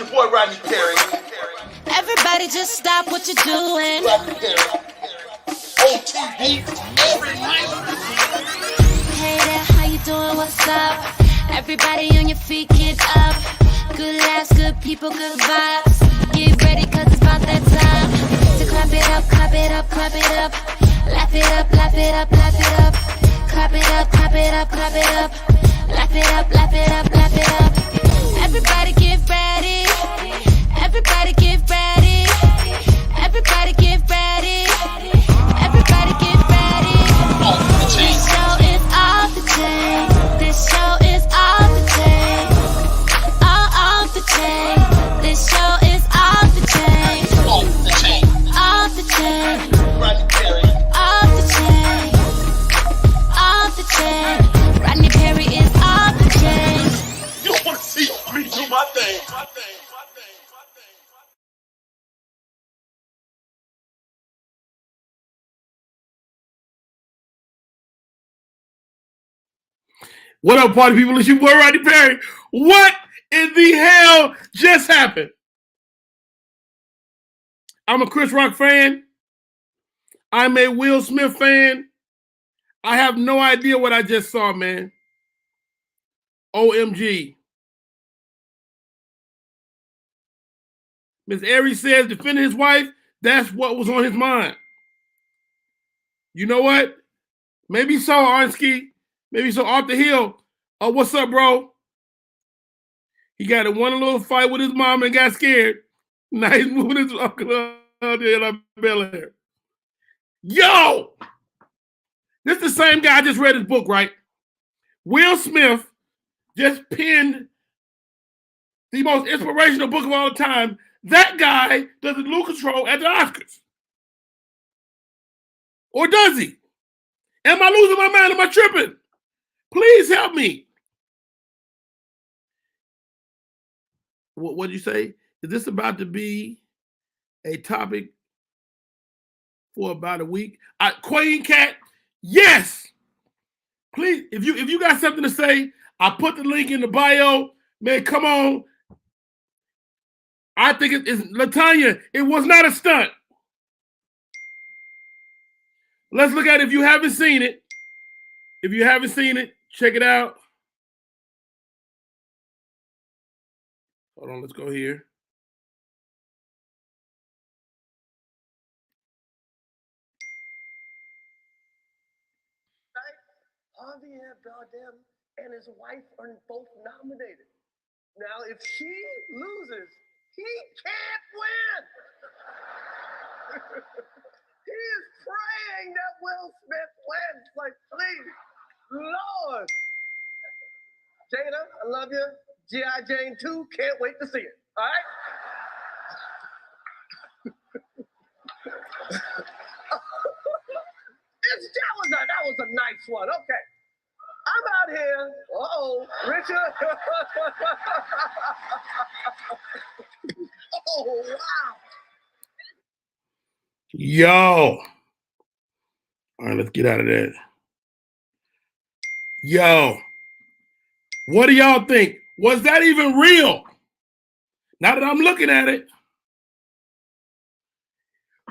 your boy Rodney Perry. Everybody just stop what you're doing. Rodney Perry. OTV every night. Hey there, how you doing? What's up? Everybody on your feet, get up. Good laughs, good people, good vibes. Get ready, cause it's about that time. To clap it up, clap it up, clap it up. Laugh it up, laugh it up, laugh it up. Clap it up, clap it up, clap it up. Laugh it up, laugh it up, laugh it up. Everybody get ready. Everybody get ready. Everybody get ready. Everybody get ready. This show is off the chain. This show is off the chain. All off the chain. This show is off the chain. Off the chain. Off the chain. Rodney Perry. Off the chain. Off the chain. Rodney Perry is off the chain. You don't want to see me do my thing. What up, party people? It's your boy, Rodney Perry. What in the hell just happened? I'm a Chris Rock fan. I'm a Will Smith fan. I have no idea what I just saw, man. OMG. Miss Aries says defending his wife, that's what was on his mind. You know what? Maybe so, Arnsky. Maybe so. Off the hill. Oh, what's up, bro? He got in one little fight with his mom and got scared. Now he's moving his uncle out there like Bel Air. Yo! This is the same guy. I just read his book, right? Will Smith just penned the most inspirational book of all time. That guy does the Lose Control at the Oscars. Or does he? Am I losing my mind? Am I tripping? Please help me. What did you say? Is this about to be a topic for about a week? Queen Cat, yes. Please, if you got something to say, I put the link in the bio. Man, come on. I think it's Latanya. It was not a stunt. Let's look at it if you haven't seen it. If you haven't seen it, check it out. Hold on, let's go here. Javier Bardem and his wife are both nominated. Now, if she loses, he can't win. He is praying that Will Smith wins. Like, please, Lord. Jada, I love you. G.I. Jane 2, can't wait to see it. All right? That was a nice one. Okay. I'm out here. Uh-oh, Richard. Oh, wow. Yo. All right, let's get out of that. Yo. What do y'all think? Was that even real? Now that I'm looking at it.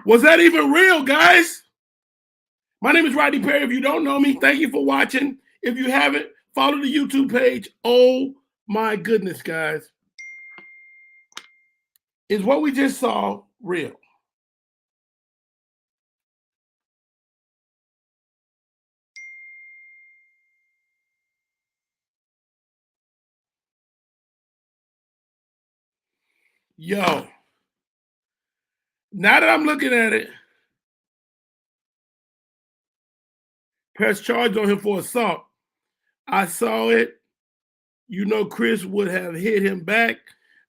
Was that even real, guys? My name is Rodney Perry. If you don't know me, thank you for watching. If you haven't, follow the YouTube page. Oh my goodness, guys. Is what we just saw real? Yo. Now that I'm looking at it, press charge on him for assault. I saw it. You know, Chris would have hit him back.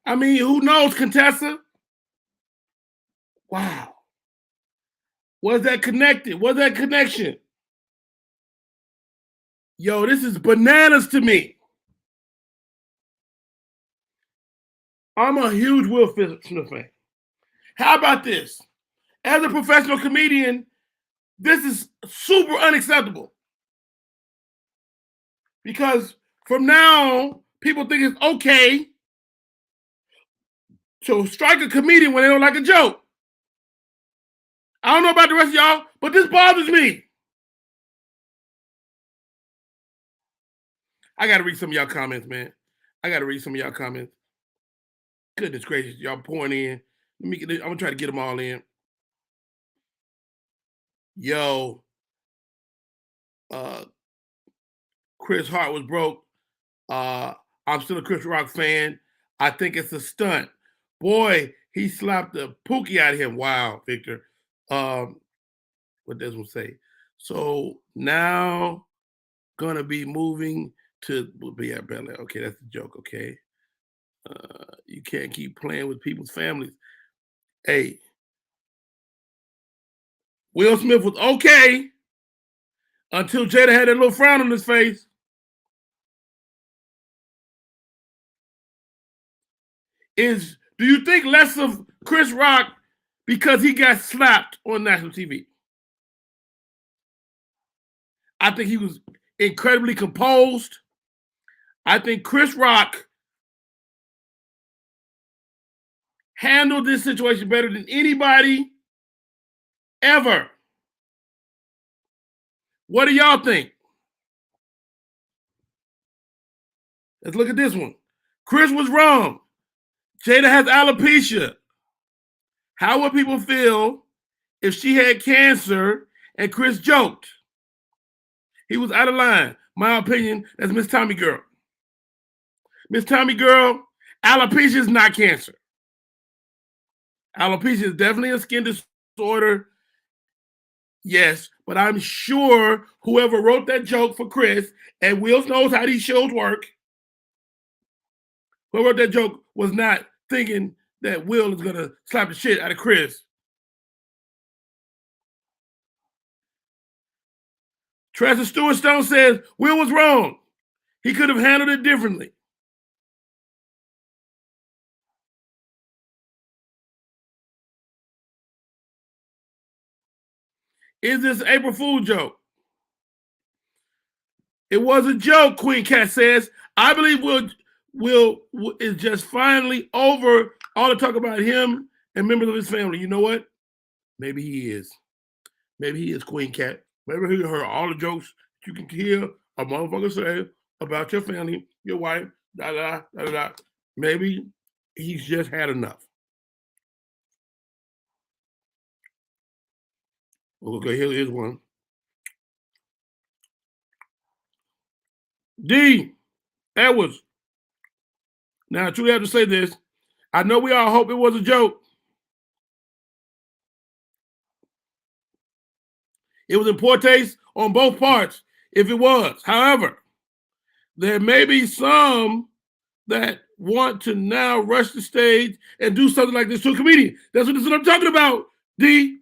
I mean, who knows, Contessa? Wow. Was that connected? Was that connection? Yo, this is bananas to me. I'm a huge Will Smith fan. How about this? As a professional comedian, this is super unacceptable. Because from now on, people think it's okay to strike a comedian when they don't like a joke. I don't know about the rest of y'all, but this bothers me. I got to read some of y'all comments, man. I got to read some of y'all comments. Goodness gracious, y'all pouring in. I'm gonna try to get them all in. Yo, Chris Hart was broke. I'm still a Chris Rock fan. I think it's a stunt. Boy, he slapped the pookie out of him. Wow, Victor. What does one say? So now gonna be moving to be at Bel Air. Okay, that's a joke. Okay, you can't keep playing with people's families. Hey, Will Smith was okay until Jada had a little frown on his face. Do you think less of Chris Rock because he got slapped on national TV? I think he was incredibly composed. I think Chris Rock handled this situation better than anybody ever. What do y'all think? Let's look at this one. Chris was wrong. Jada has alopecia. How would people feel if she had cancer and Chris joked? He was out of line. My opinion, that's Miss Tommy Girl. Miss Tommy Girl, alopecia is not cancer. Alopecia is definitely a skin disorder. Yes, but I'm sure whoever wrote that joke for Chris, and Will knows how these shows work, whoever wrote that joke was not thinking that Will is going to slap the shit out of Chris. Tressa Stewart Stone says Will was wrong. He could have handled it differently. Is this an April Fool joke? It was a joke, Queen Cat says. I believe Will is just finally over all the talk about him and members of his family. You know what? Maybe he is. Maybe he is, Queen Cat. Maybe he heard all the jokes you can hear a motherfucker say about your family, your wife, da. Maybe he's just had enough. Okay, here's one. D. Edwards. Now, I truly have to say this. I know we all hope it was a joke. It was in poor taste on both parts, if it was. However, there may be some that want to now rush the stage and do something like this to a comedian. That's what I'm talking about, D.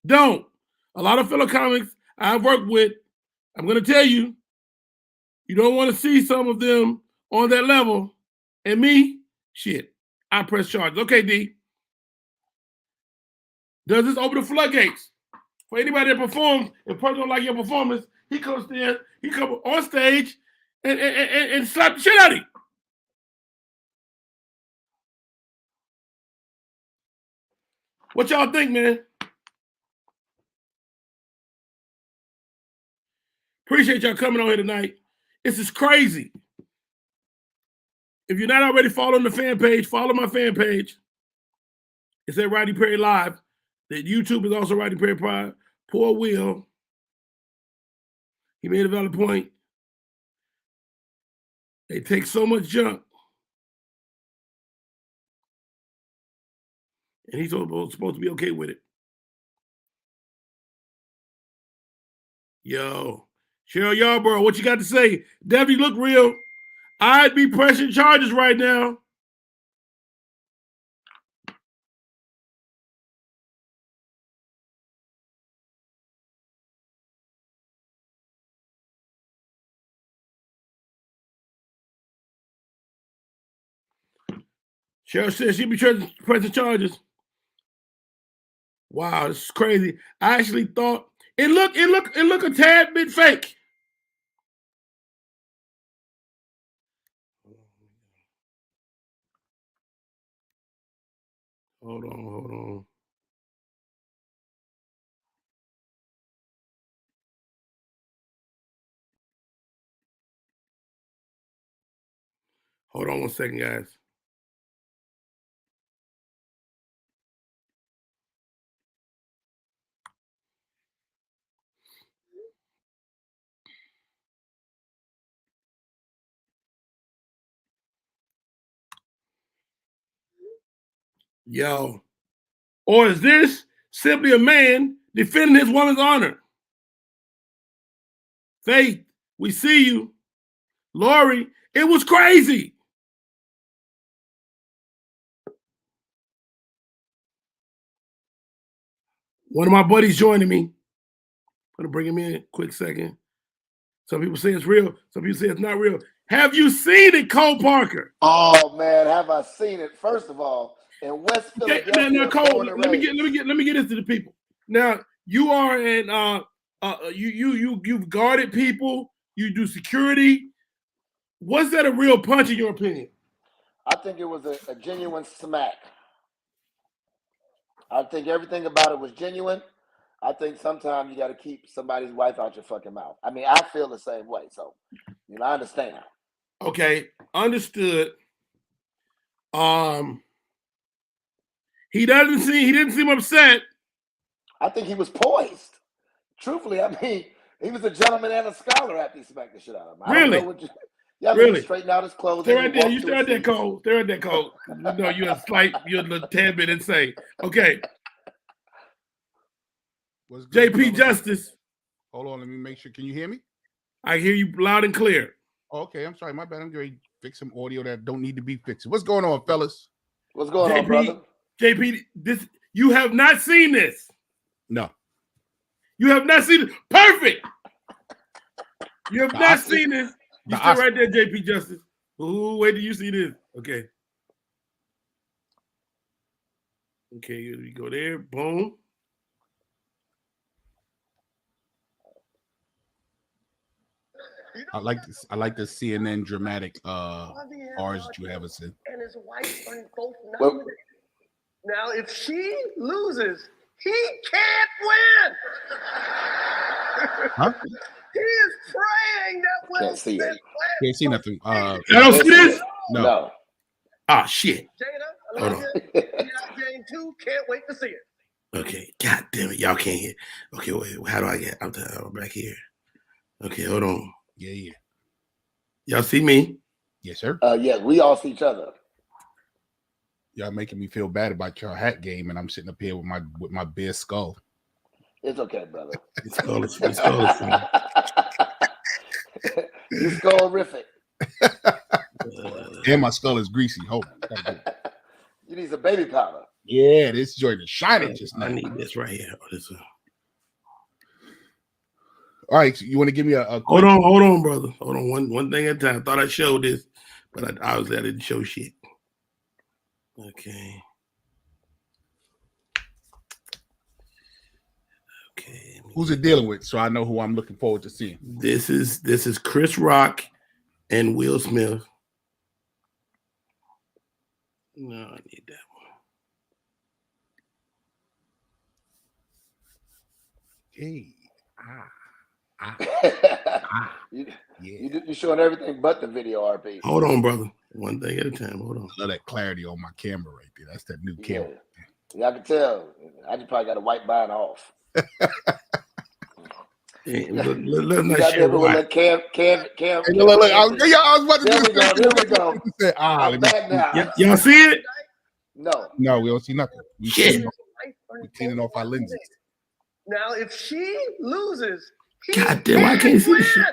Don't. A lot of fellow comics I've worked with, I'm going to tell you, you don't want to see some of them on that level. And me, shit, I press charges. Okay, D. Does this open the floodgates for anybody that performs? If person don't like your performance, he comes there, he comes on stage and slap the shit out of you. What y'all think, man? Appreciate y'all coming on here tonight. This is crazy. If you're not already following the fan page, follow my fan page. It's at Rodney Perry Live. The YouTube is also Rodney Perry Live. Poor Will. He made a valid point. They take so much junk. And he's supposed to be okay with it. Yo. Cheryl Yarborough, what you got to say? Debbie, look real. I'd be pressing charges right now. Cheryl says she'd be pressing charges. Wow, this is crazy. I actually thought it looked a tad bit fake. Hold on. Hold on 1 second, guys. Yo. Or is this simply a man defending his woman's honor? Faith, we see you. Lori, it was crazy. One of my buddies joining me. I'm gonna bring him in a quick second. Some people say it's real. Some people say it's not real. Have you seen it, Cole Parker? Oh man, have I seen it? First of all, in West Philadelphia, now Cole, born and let me raised. get this to the people. Now you are an you've guarded people. You do security. Was that a real punch in your opinion? I think it was a genuine smack. I think everything about it was genuine. I think sometimes you got to keep somebody's wife out your fucking mouth. I mean, I feel the same way. So, I understand. Okay, understood. He didn't seem upset. I think he was poised. Truthfully, I mean, he was a gentleman and a scholar after he smacked the shit out of him. Really? Really? Straighten out his clothes. Stay right there. You stay right there, Cole. Stay right there, Cole. No, you're a little tad bit insane. Okay. JP Justice. Hold on, let me make sure. Can you hear me? I hear you loud and clear. Oh, okay, I'm sorry. My bad. I'm going to fix some audio that don't need to be fixed. What's going on, fellas? What's going on, brother? JP, you have not seen this. No. You have not seen it. Perfect. You have not seen this. You stay right there, JP Justice. Ooh, wait till you see this. Okay. Okay, we go there. Boom. I like this. I like the CNN dramatic R's that you have us in. And his wife are both nominated. Now, if she loses, he can't win. Huh? He is praying that Will Can't see Smith it. Can't see nothing. I don't see this. No. Ah, shit. Jada, I love you. Jane too. Can't wait to see it. Okay. God damn it. Y'all can't hear. Okay, wait. How do I get? I'm back here. Okay, hold on. Yeah. Y'all see me? Yes, sir. Yeah, we all see each other. Y'all making me feel bad about your hat game, and I'm sitting up here with my bare skull. It's okay, brother. Your skull is fine. You're skull-rific. And my skull is greasy. Hold on. You need some baby powder. Yeah, this joint is shining just now. I need this right here. All right, so you want to give me a hold on, brother. Hold on, one thing at a time. Thought I showed this, but I obviously I didn't show shit. Okay. Who's it dealing with, so I know who I'm looking forward to seeing? This is Chris Rock and Will Smith. No, I need that one. You're showing everything but the video, RP. Hold on, brother. One thing at a time. Hold on. I love that clarity on my camera right there. That's that new camera. Yeah, I can tell. I just probably got to wipe mine off. Let's not share Cam. Hey, look, I was about to do this. Here we go. I'm back now. Y'all see it? No, we don't see nothing. We cleaning off our lenses. Now, if she loses, God damn, I can't see the shit.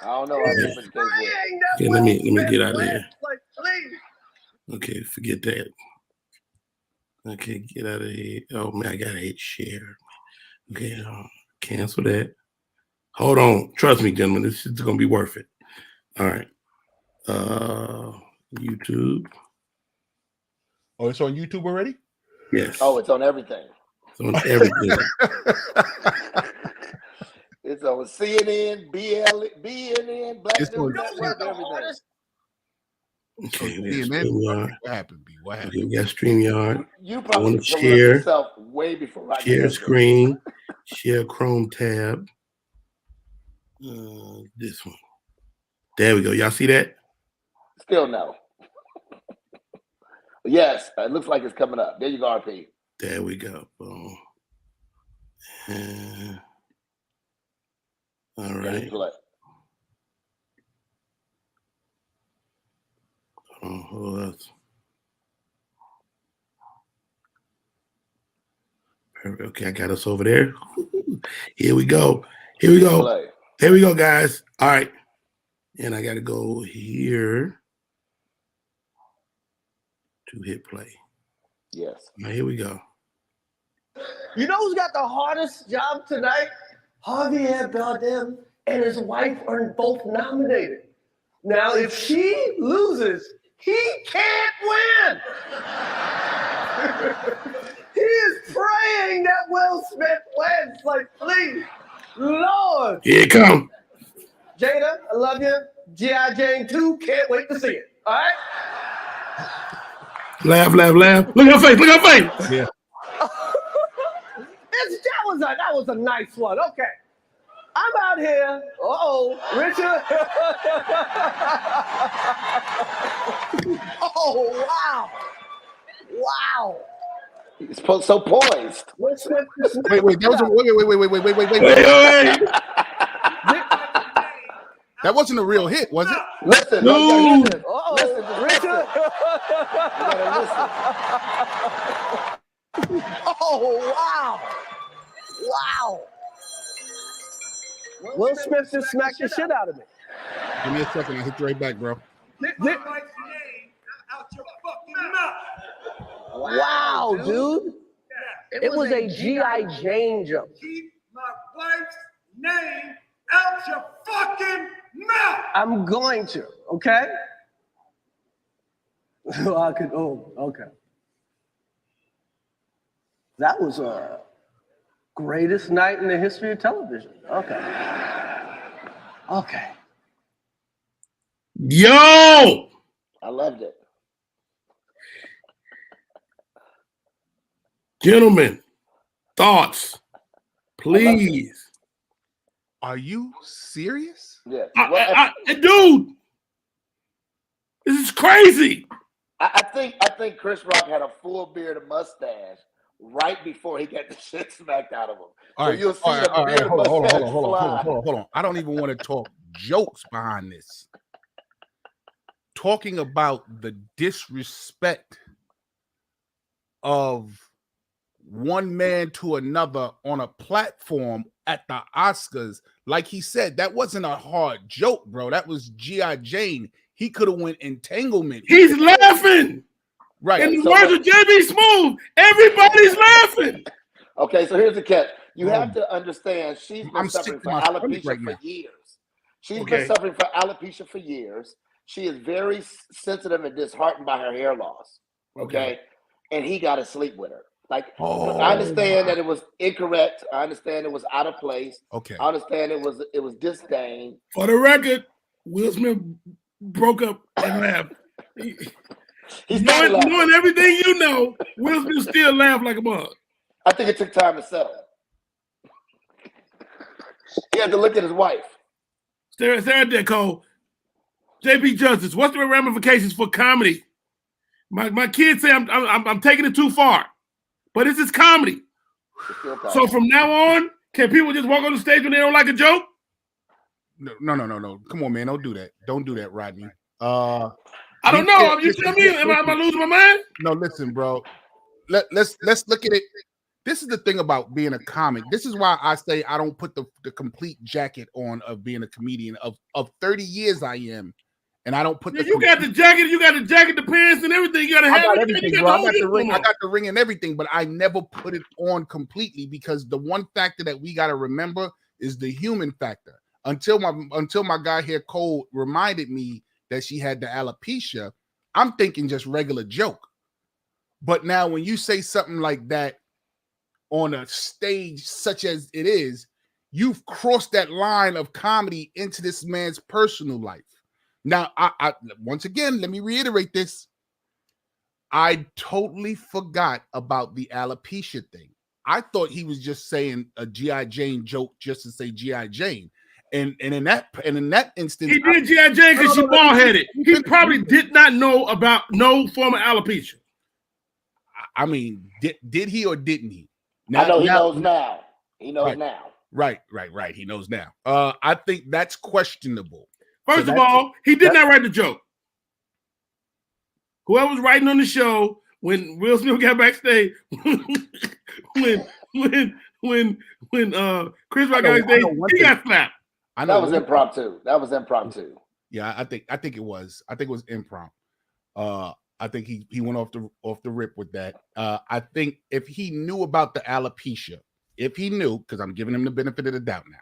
I don't know. Okay, let me get out of here. Okay, forget that. Okay, get out of here. Oh man, I gotta hit share. Okay, cancel that. Hold on. Trust me, gentlemen, this is gonna be worth it. All right. YouTube. Oh, it's on YouTube already? Yes. Oh, it's on everything. It's on everything. It's on CNN, BNN, Black News Network, everything. Okay, So we got CNN. StreamYard. What happened, B? What Okay, happened? we got StreamYard. You I probably want to pulling up share, yourself way before Rodney share does this. screen, share Chrome tab. This one. There we go. Y'all see that? Still no. Yes, it looks like it's coming up. There you go, RP. There we go. Boom. All Yeah, right. play. Who else? Perfect. Okay, I got us over there. Here we go. Here we go. Play. Here we go, guys. All right. And I got to go here to hit play. Yes. Now, here we go. You know who's got the hardest job tonight? Javier Bardem and his wife are both nominated. Now, if she loses, he can't win. He is praying that Will Smith wins. Like, please, Lord. Here it come. Jada, I love you. G.I. Jane 2, can't wait to see it. All right? Laugh, laugh, laugh. Look at her face. Look at her face. Yeah. That was a nice one. Okay. I'm out here. Richard. Oh, wow. Wow. It's so poised. Will Smith Wait. That was wait. Wait. That wasn't a real hit, was it? Listen, No. you gotta listen. Listen, Richard. You gotta listen. Oh, wow. Wow. Will Smith just smacked the shit out of me. Give me a second. I'll hit you right back, bro. Wow, dude. It was a G.I. Jane jump. Keep my wife's name out your fucking mouth. I'm going to, okay? Okay. That was a greatest night in the history of television. Okay. Yo. I loved it. Gentlemen, thoughts, please. Are you serious? Yeah. Dude, this is crazy. I think Chris Rock had a full beard and mustache right before he got the shit smacked out of him. All right, you'll see all right, the beard and mustache fly. hold on. I don't even want to talk jokes behind this. Talking about the disrespect of one man to another on a platform at the Oscars. Like he said, that wasn't a hard joke, bro. That was G.I. Jane. He could have went entanglement. He's laughing. Right. In the words of JB Smooth, everybody's laughing. Okay, so here's the catch. You have to understand she's been I'm suffering sick from to my stomach alopecia right for now. years. She's Okay. been suffering from alopecia for years. She is very sensitive and disheartened by her hair loss. Okay. And he got to sleep with her. Like, I understand that it was incorrect. I understand it was out of place. Okay. I understand it was disdain. For the record, Will Smith broke up and laughed. He's not laughing. Knowing everything you know, Will Smith still laughed like a mug. I think it took time to settle. He had to look at his wife. Stare at that, Cole. JP Justice, what's the ramifications for comedy? My kids say I'm taking it too far, but this is comedy. So from now on, can people just walk on the stage when they don't like a joke? No. Come on, man. Don't do that. Don't do that, Rodney. I don't know. You tell me. Am I losing my mind? No, listen, bro. Let's look at it. This is the thing about being a comic. This is why I say I don't put the complete jacket on of being a comedian. Of 30 years I am, and I don't put the. You got the jacket. You got the jacket, the pants, and everything. You got to have everything, bro. I got the ring. I got the ring and everything, but I never put it on completely because the one factor that we got to remember is the human factor. Until my guy here, Cole, reminded me that she had the alopecia, I'm thinking just regular joke. But now when you say something like that on a stage such as it is, you've crossed that line of comedy into this man's personal life. Now, I once again, let me reiterate this. I totally forgot about the alopecia thing. I thought he was just saying a G.I. Jane joke just to say G.I. Jane. And in that instance, he did G.I. Jane because she bald headed. He probably did not know about no form of alopecia. I mean, did he or didn't he? I know he knows now. He knows now. Right. He knows now. I think that's questionable. First of all, he did not write the joke. Whoever was writing on the show when Will Smith got backstage, when Chris Rock got backstage, he got slapped. I know that was impromptu. That was impromptu. Yeah, I think it was. I think it was impromptu. I think he went off the rip with that. I think if he knew about the alopecia, because I'm giving him the benefit of the doubt now,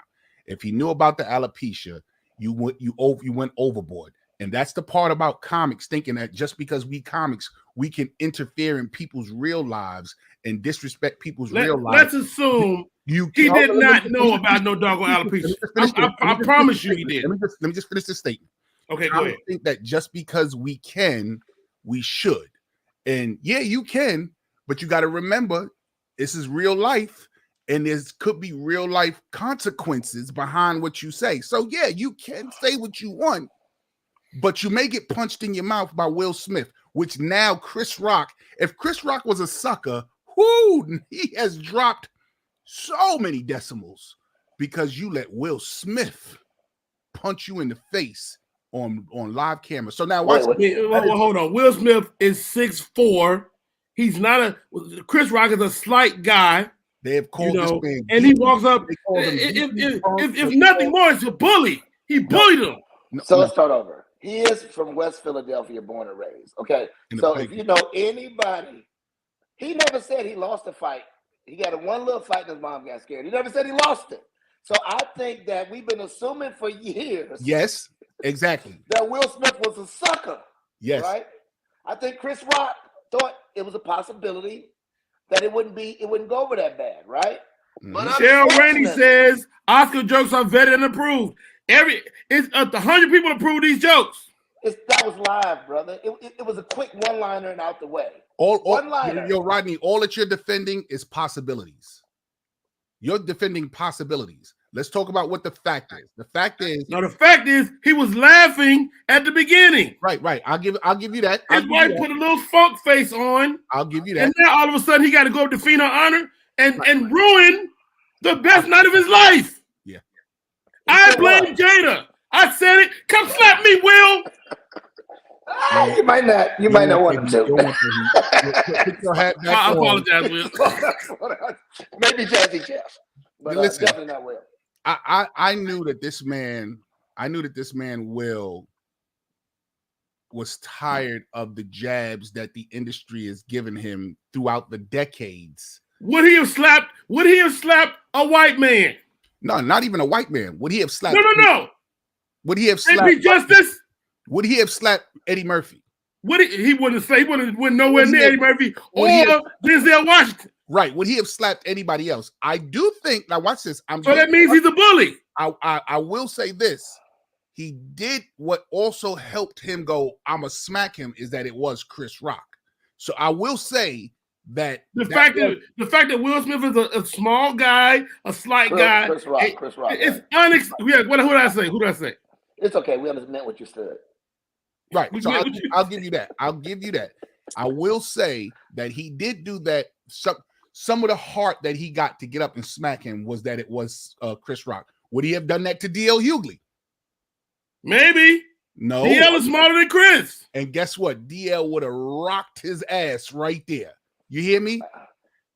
if he knew about the alopecia, you went overboard. And that's the part about comics, thinking that just because we comics, we can interfere in people's real lives and disrespect people's real lives. Let's assume he did not know about no doggone alopecia. I promise you he did. Let me just finish this statement. Okay, go ahead. I think that just because we can, we should. And yeah, you can, but you got to remember, this is real life. And there could be real life consequences behind what you say. So yeah, you can say what you want, but you may get punched in your mouth by Will Smith, which now Chris Rock, if Chris Rock was a sucker, he has dropped so many decimals because you let Will Smith punch you in the face on live camera. So now watch. Hold on. Will Smith is 6'4". He's not Chris Rock is a slight guy. They have called this man, and he walks up. If nothing more, it's a bully. He bullied him. So let's start over. He is from West Philadelphia, born and raised. Okay. So if you know anybody, he never said he lost a fight. He got one little fight and his mom got scared. He never said he lost it. So I think that we've been assuming for years. Yes, exactly. That Will Smith was a sucker. Yes. Right? I think Chris Rock thought it was a possibility that it wouldn't go over that bad, right? But Cheryl Rainey says Oscar jokes are vetted and approved. It's 100 people approve these jokes. That was live, brother. It was a quick one-liner and out the way. One-liner. Yo, Rodney, all that you're defending is possibilities. You're defending possibilities. Let's talk about what the fact is. The fact is he was laughing at the beginning. Right. I'll give you that. His wife put a little funk face on. I'll give you that. And now all of a sudden he got to go defend her honor and ruin the best night of his life. I blame Jada. I said it. Come slap me, Will. You might not want him to. Put your hat back I apologize, Will. Maybe Jazzy Jeff, but listen, definitely not Will. I knew that this man Will was tired of the jabs that the industry has given him throughout the decades. Would he have slapped a white man? No, not even a white man. Would he have slapped? No. Would he have slapped Justice? Would he have slapped Eddie Murphy? He wouldn't nowhere near Eddie Murphy or Denzel Washington. Right. Would he have slapped anybody else? I do think. Now watch this. So that means he's a bully. I will say this. He did what also helped him go, I'ma smack him, is that it was Chris Rock. So I will say that the fact that Will Smith is a small guy, a slight guy. Chris Rock. It's unexpected. Who did I say? It's okay. We understand what you said. Right. So I'll give you that. I will say that he did do that. Some of the heart that he got to get up and smack him was that it was Chris Rock. Would he have done that to D.L. Hughley? Maybe. No. D.L. is smarter than Chris. And guess what? D.L. would have rocked his ass right there. You hear me?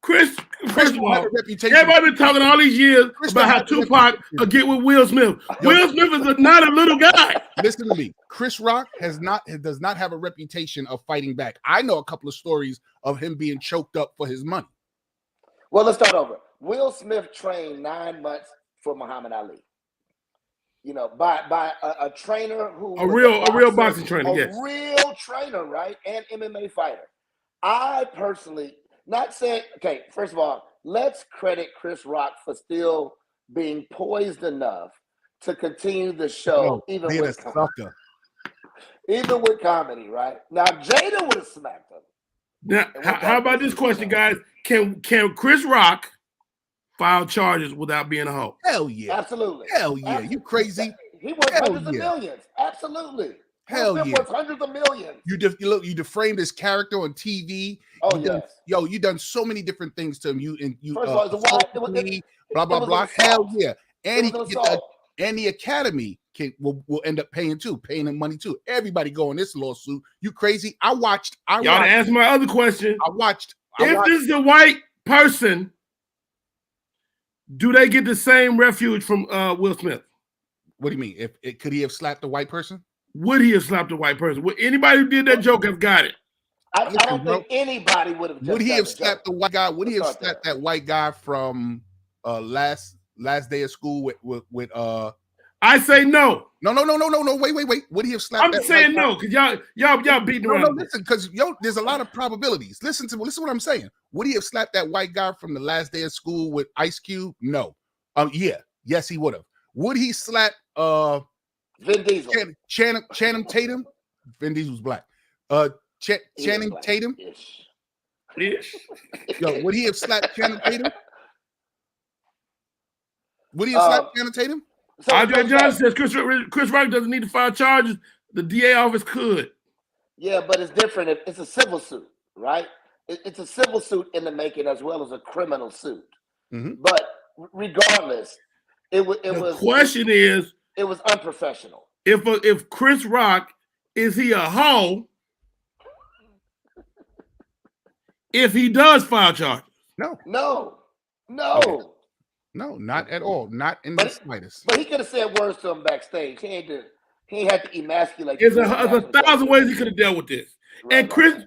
Chris first of all, everybody been talking all these years about how Tupac get with Will Smith. Will Smith is not a little guy. Listen to me. Chris Rock does not have a reputation of fighting back. I know a couple of stories of him being choked up for his money. Well, let's start over. Will Smith trained 9 months for Muhammad Ali. By a trainer who a real boxing trainer, yes. Real trainer, right? And MMA fighter. I personally, not saying, okay, first of all, let's credit Chris Rock for still being poised enough to continue the show, even being with a sucker. Even with comedy, right? Now Jada would have smacked him. Now, how about this question, guys? Can Chris Rock file charges without being a hoe? Hell yeah. Absolutely. Hell yeah. Absolutely. You crazy? He wants Hell hundreds of yeah. millions. Absolutely. Hell Will Smith yeah. wants hundreds of millions. You defamed his character on TV. Oh, You done so many different things to him. First of all, it's a wild, blah blah blah. Hell yeah. And the Academy will end up paying him money too. Everybody go in this lawsuit. You crazy? Y'all to answer my other question. If this is a white person, do they get the same refuge from Will Smith? What do you mean? Could he have slapped a white person? Would he have slapped a white person? Would anybody who did that joke have got it? I don't think anybody would have. Would he have slapped the white guy? Would he have slapped that white guy from last day of school with I say no. No. Wait. Would he have slapped? I'm saying no because y'all beating around. No, listen, because there's a lot of probabilities. Listen what I'm saying. Would he have slapped that white guy from the last day of school with Ice Cube? No. Yes, he would have. Would he slap Vin Diesel? Channing Tatum? Vin Diesel's black. Channing Tatum? Ish. Yo, would he have slapped Channing Tatum? Would he have slapped Channing Tatum? Andre Johnson says Chris Rock doesn't need to file charges. The DA office could. Yeah, but it's different. It's a civil suit, right? It's a civil suit in the making as well as a criminal suit. Mm-hmm. But regardless, it was unprofessional. If Chris Rock, is he a hoe if he does file charges? No, not at all. Not in the slightest. But he could have said words to him backstage. He ain't had to emasculate. There's a thousand ways he could have dealt with this. Right,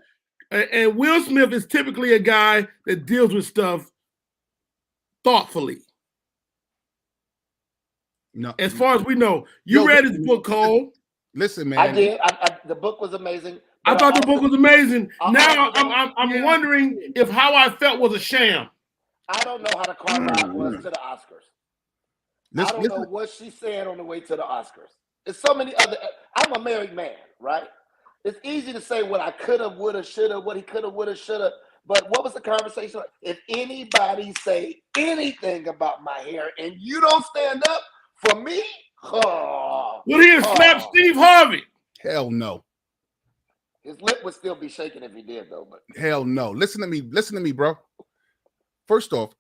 and Will Smith is typically a guy that deals with stuff thoughtfully. No, as far as we know, you read his book, Cole. Listen, man, I did. The book was amazing. I thought the book was amazing. Now I'm wondering if how I felt was a sham. I don't know how the car ride was to the Oscars. I don't know what she said on the way to the Oscars. There's so many other. I'm a married man, right? It's easy to say what I could have, would have, should have, what he could have, would have, should have. But what was the conversation? If anybody say anything about my hair and you don't stand up for me, would he have slapped Steve Harvey? Hell no. His lip would still be shaking if he did, though. But hell no. Listen to me, bro. First off,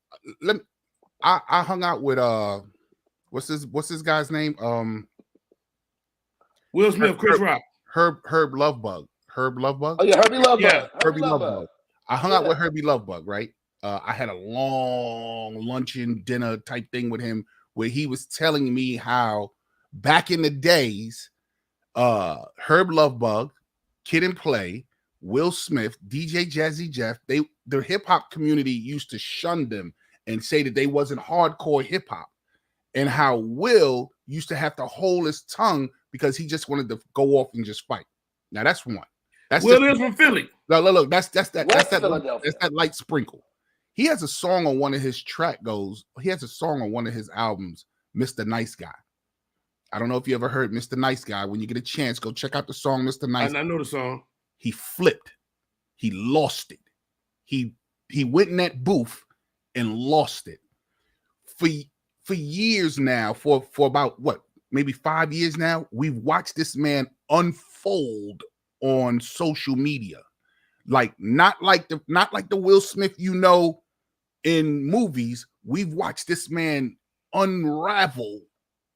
I hung out with what's this guy's name? Will Smith, Chris Rock. Herb Lovebug. Oh yeah, Herbie Lovebug. Yeah, Herbie Lovebug. I hung out with Herbie Lovebug, right? I had a long luncheon dinner type thing with him where he was telling me how back in the days, Herb Lovebug, Kid and Play, Will Smith, DJ Jazzy Jeff, the hip hop community used to shun them and say that they wasn't hardcore hip hop, and how Will used to have to hold his tongue because he just wanted to go off and just fight. Now that's one. That's Will is from Philly. Look, that's that light sprinkle. He has a song on one of his albums, Mr. Nice Guy. I don't know if you ever heard Mr. Nice Guy. When you get a chance, go check out the song Mr. Nice Guy. I know the song. He flipped. He lost it. He went in that booth and lost it. For years now, for about maybe 5 years now, we've watched this man unfold on social media. Like not like the Will Smith in movies. We've watched this man unravel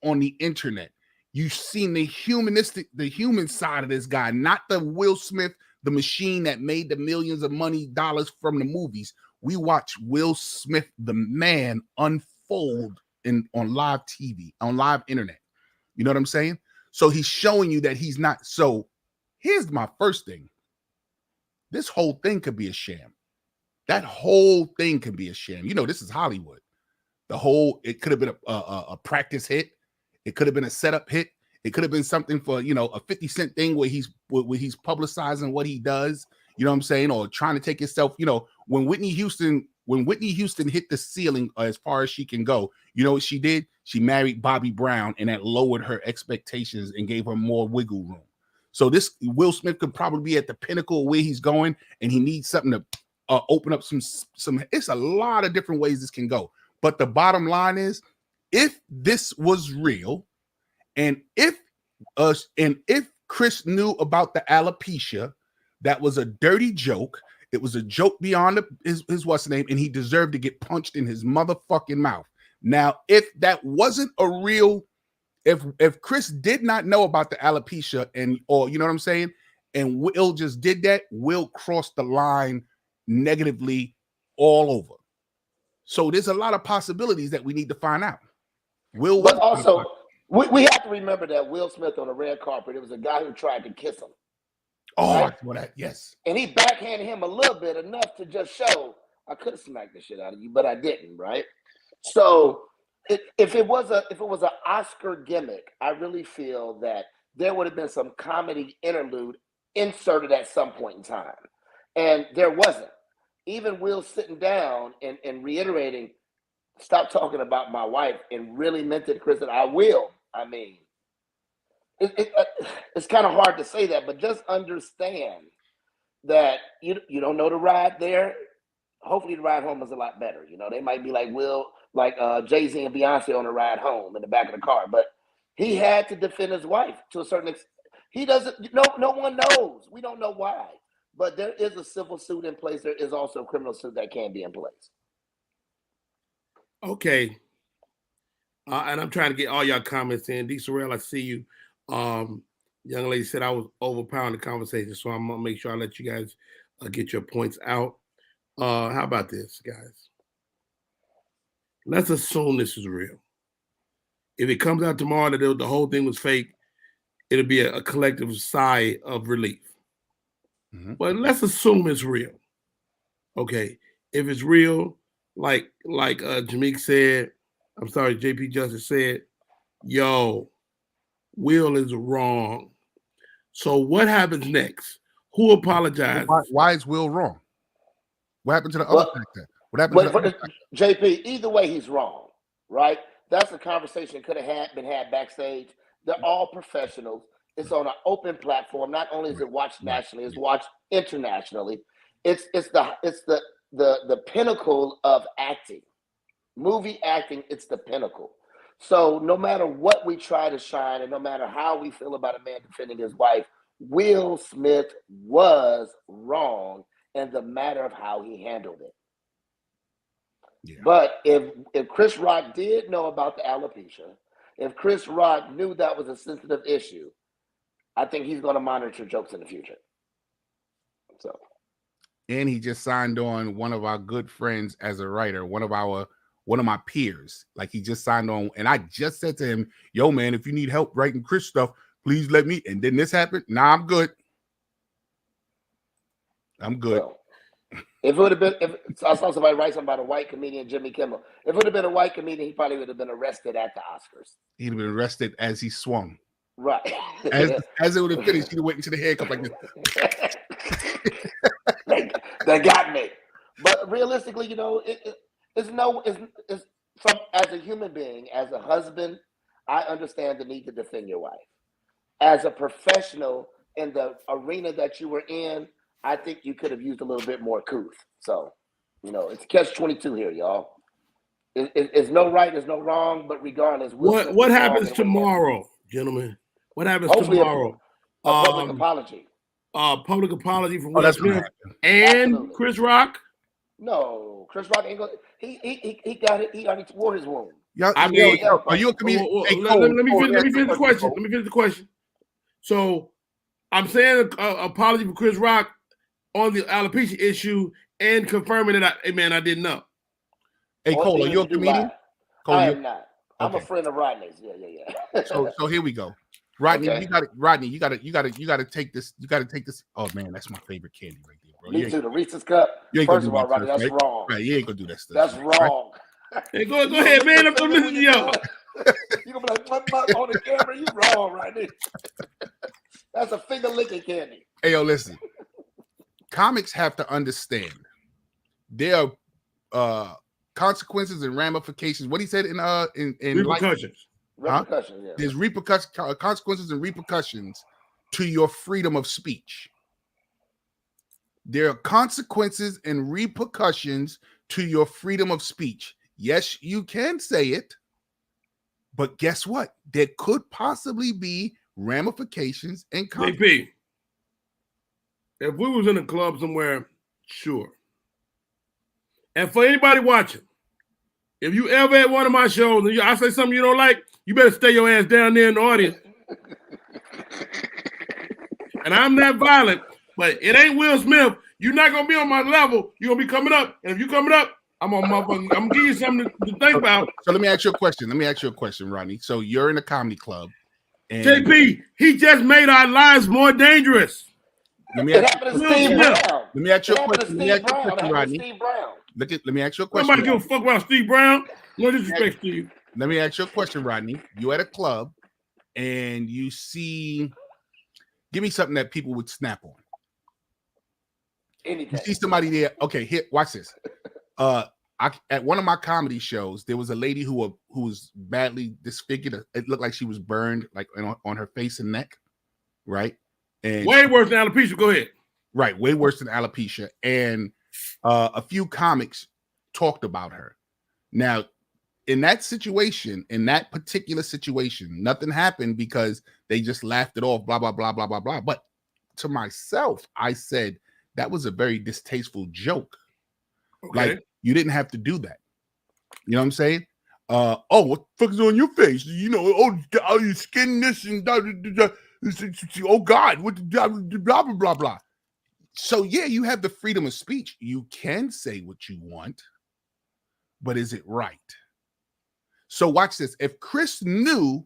on the internet. You've seen the human side of this guy, not the Will Smith, the machine that made the millions of dollars from the movies. We watch Will Smith, the man, unfold on live TV, on live internet. You know what I'm saying? So he's showing you that he's not. So here's my first thing. This whole thing could be a sham. That whole thing could be a sham. This is Hollywood. It could have been a practice hit. It could have been a setup hit. It could have been something for, a 50 Cent thing where he's publicizing what he does, you know what I'm saying? Or trying to take himself, when Whitney Houston hit the ceiling as far as she can go, you know what she did? She married Bobby Brown, and that lowered her expectations and gave her more wiggle room. So this Will Smith could probably be at the pinnacle of where he's going, and he needs something to open up some. It's a lot of different ways this can go. But the bottom line is, if this was real, and if Chris knew about the alopecia, that was a dirty joke. It was a joke beyond his what's the name, and he deserved to get punched in his motherfucking mouth. Now, if that wasn't a real, if Chris did not know about the alopecia, or you know what I'm saying, and Will just did that, Will crossed the line negatively all over. So there's a lot of possibilities that we need to find out. But also, we have to remember that Will Smith on the red carpet, it was a guy who tried to kiss him. Oh, right? Yes. And he backhanded him a little bit, enough to just show, I could have smacked the shit out of you, but I didn't, right? So if it was an Oscar gimmick, I really feel that there would have been some comedy interlude inserted at some point in time. And there wasn't. Even Will sitting down and reiterating, stop talking about my wife, and really meant it, Chris, that I will. I mean, it's kind of hard to say that, but just understand that you don't know the ride there. Hopefully the ride home is a lot better. You know, they might be like Jay-Z and Beyonce on the ride home in the back of the car, but he had to defend his wife to a certain extent. He doesn't, no one knows. We don't know why, but there is a civil suit in place. There is also a criminal suit that can be in place. Okay. And I'm trying to get all y'all comments in. D. Sorrell, I see you. Young lady said I was overpowering the conversation, so I'm gonna make sure I let you guys get your points out. How about this, guys? Let's assume this is real. If it comes out tomorrow that the whole thing was fake, it'll be a collective sigh of relief. Mm-hmm. But let's assume it's real. Okay, if it's real, like Jameek said, I'm sorry, JP Justice said, yo, Will is wrong. So what happens next? Who apologizes? Why is Will wrong? What happened to the other factor? What happened to the other factor? JP, either way, he's wrong, right? That's a conversation that could have been had backstage. They're all professionals. It's on an open platform. Not only is it watched nationally, it's watched internationally. It's the pinnacle of acting. Movie acting, it's the pinnacle. So no matter what we try to shine, and no matter how we feel about a man defending his wife, Will Smith was wrong in the matter of how he handled it. Yeah. But if Chris Rock did know about the alopecia, if Chris Rock knew that was a sensitive issue, I think he's going to monitor jokes in the future. So, and he just signed on one of our good friends as a writer, one of my peers. Like, he just signed on, and I just said to him, yo, man, if you need help writing Chris stuff, please let me. And then this happened. Nah, I'm good. Well, if it would have been, I saw somebody write something about a white comedian, Jimmy Kimmel. If it would have been a white comedian, he probably would have been arrested at the Oscars. He'd have been arrested as he swung. Right. As it would have finished, he'd have went into the handcuff like this. They got me. But realistically, you know, it's from, as a human being, as a husband, I understand the need to defend your wife. As a professional in the arena that you were in, I think you could have used a little bit more couth. So, you know, it's catch-22 here, y'all. It's no right, there's no wrong, but regardless. What happens tomorrow, gentlemen? What happens tomorrow? A public apology. Public apology from Will Smith and Absolutely. Chris Rock? No, Chris Rock ain't going. He got it. He already wore his wound. I mean, are you a comedian? Let me finish the question. Let me finish the question. So, I'm saying an apology for Chris Rock on the alopecia issue and confirming that I didn't know. Hey, Cole, are you a comedian? Cole, I am not. I'm a friend of Rodney's. Yeah. So here we go. Rodney, okay. you got to take this. You got to take this. Oh man, that's my favorite candy right there, bro. Me too. The Reese's cup. First of all, Rodney, that's wrong. Right, you ain't gonna do that stuff. That's wrong. Right? Hey, go ahead, man. I'm gonna listen to y'all. You gonna be like, what on the camera? You wrong, Rodney. That's a finger licking candy. Hey, yo, listen. Comics have to understand there are consequences and ramifications. What he said in repercussions. Repercussions, yeah. There's consequences and repercussions to your freedom of speech. There are consequences and repercussions to your freedom of speech. Yes, you can say it, but guess what? There could possibly be ramifications and consequences. JP, if we was in a club somewhere, sure. And for anybody watching, if you ever at one of my shows and I say something you don't like, you better stay your ass down there in the audience. And I'm not violent, but it ain't Will Smith. You're not gonna be on my level. You're gonna be coming up. And if you coming up, I'm gonna give you something to think about. So let me ask you a question. Rodney. So you're in a comedy club. And JP, he just made our lives more dangerous. Let me It ask happened to Will Steve Smith. Brown. Let me ask you a It happened to question. Let me ask Steve you a Brown. question, It happened to Rodney. Steve Brown. Let me ask you a question. Nobody give a fuck about Steve Brown. No disrespect, Steve. Let me ask you a question, Rodney. You at a club and you see, give me something that people would snap on. Anything. You see somebody there. Okay, here, watch this. At one of my comedy shows, there was a lady who was badly disfigured. It looked like she was burned, like on her face and neck, right? And Way worse than alopecia. Go ahead. right, way worse than alopecia. And a few comics talked about her. Now, in that situation, in that particular situation, nothing happened because they just laughed it off, blah, blah, blah, blah, blah, blah. But to myself, I said, that was a very distasteful joke. Okay. Like, you didn't have to do that. You know what I'm saying? Oh, what the fuck is on your face? You know, oh, you skin this and oh God, what blah blah blah blah. So yeah, you have the freedom of speech. You can say what you want, but is it right? So watch this. If Chris knew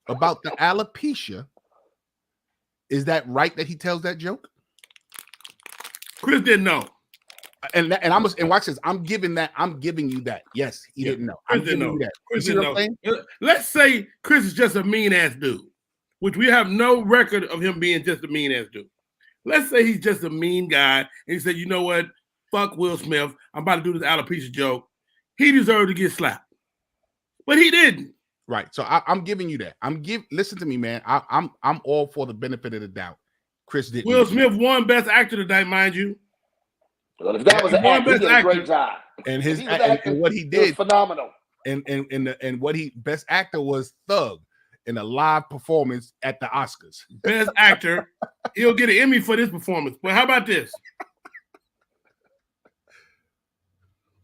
about the alopecia, is that right that he tells that joke? Chris didn't know. And watch this. I'm giving you that. Yes, he didn't know. I'm giving you that. Chris You see didn't what I'm know. saying? Let's say Chris is just a mean ass dude, which we have no record of him being just a mean ass dude. Let's say he's just a mean guy, and he said, "You know what? Fuck Will Smith. I'm about to do this alopecia joke. He deserved to get slapped, but he didn't." Right. So I'm giving you that. Listen to me, man. I'm all for the benefit of the doubt. Chris didn't. Will Smith won Best Actor tonight, mind you. Well, if that was an act, he did a great job. And and what he did, phenomenal. And what he best actor was Thug in a live performance at the Oscars. Best Actor, he'll get an Emmy for this performance. But how about this?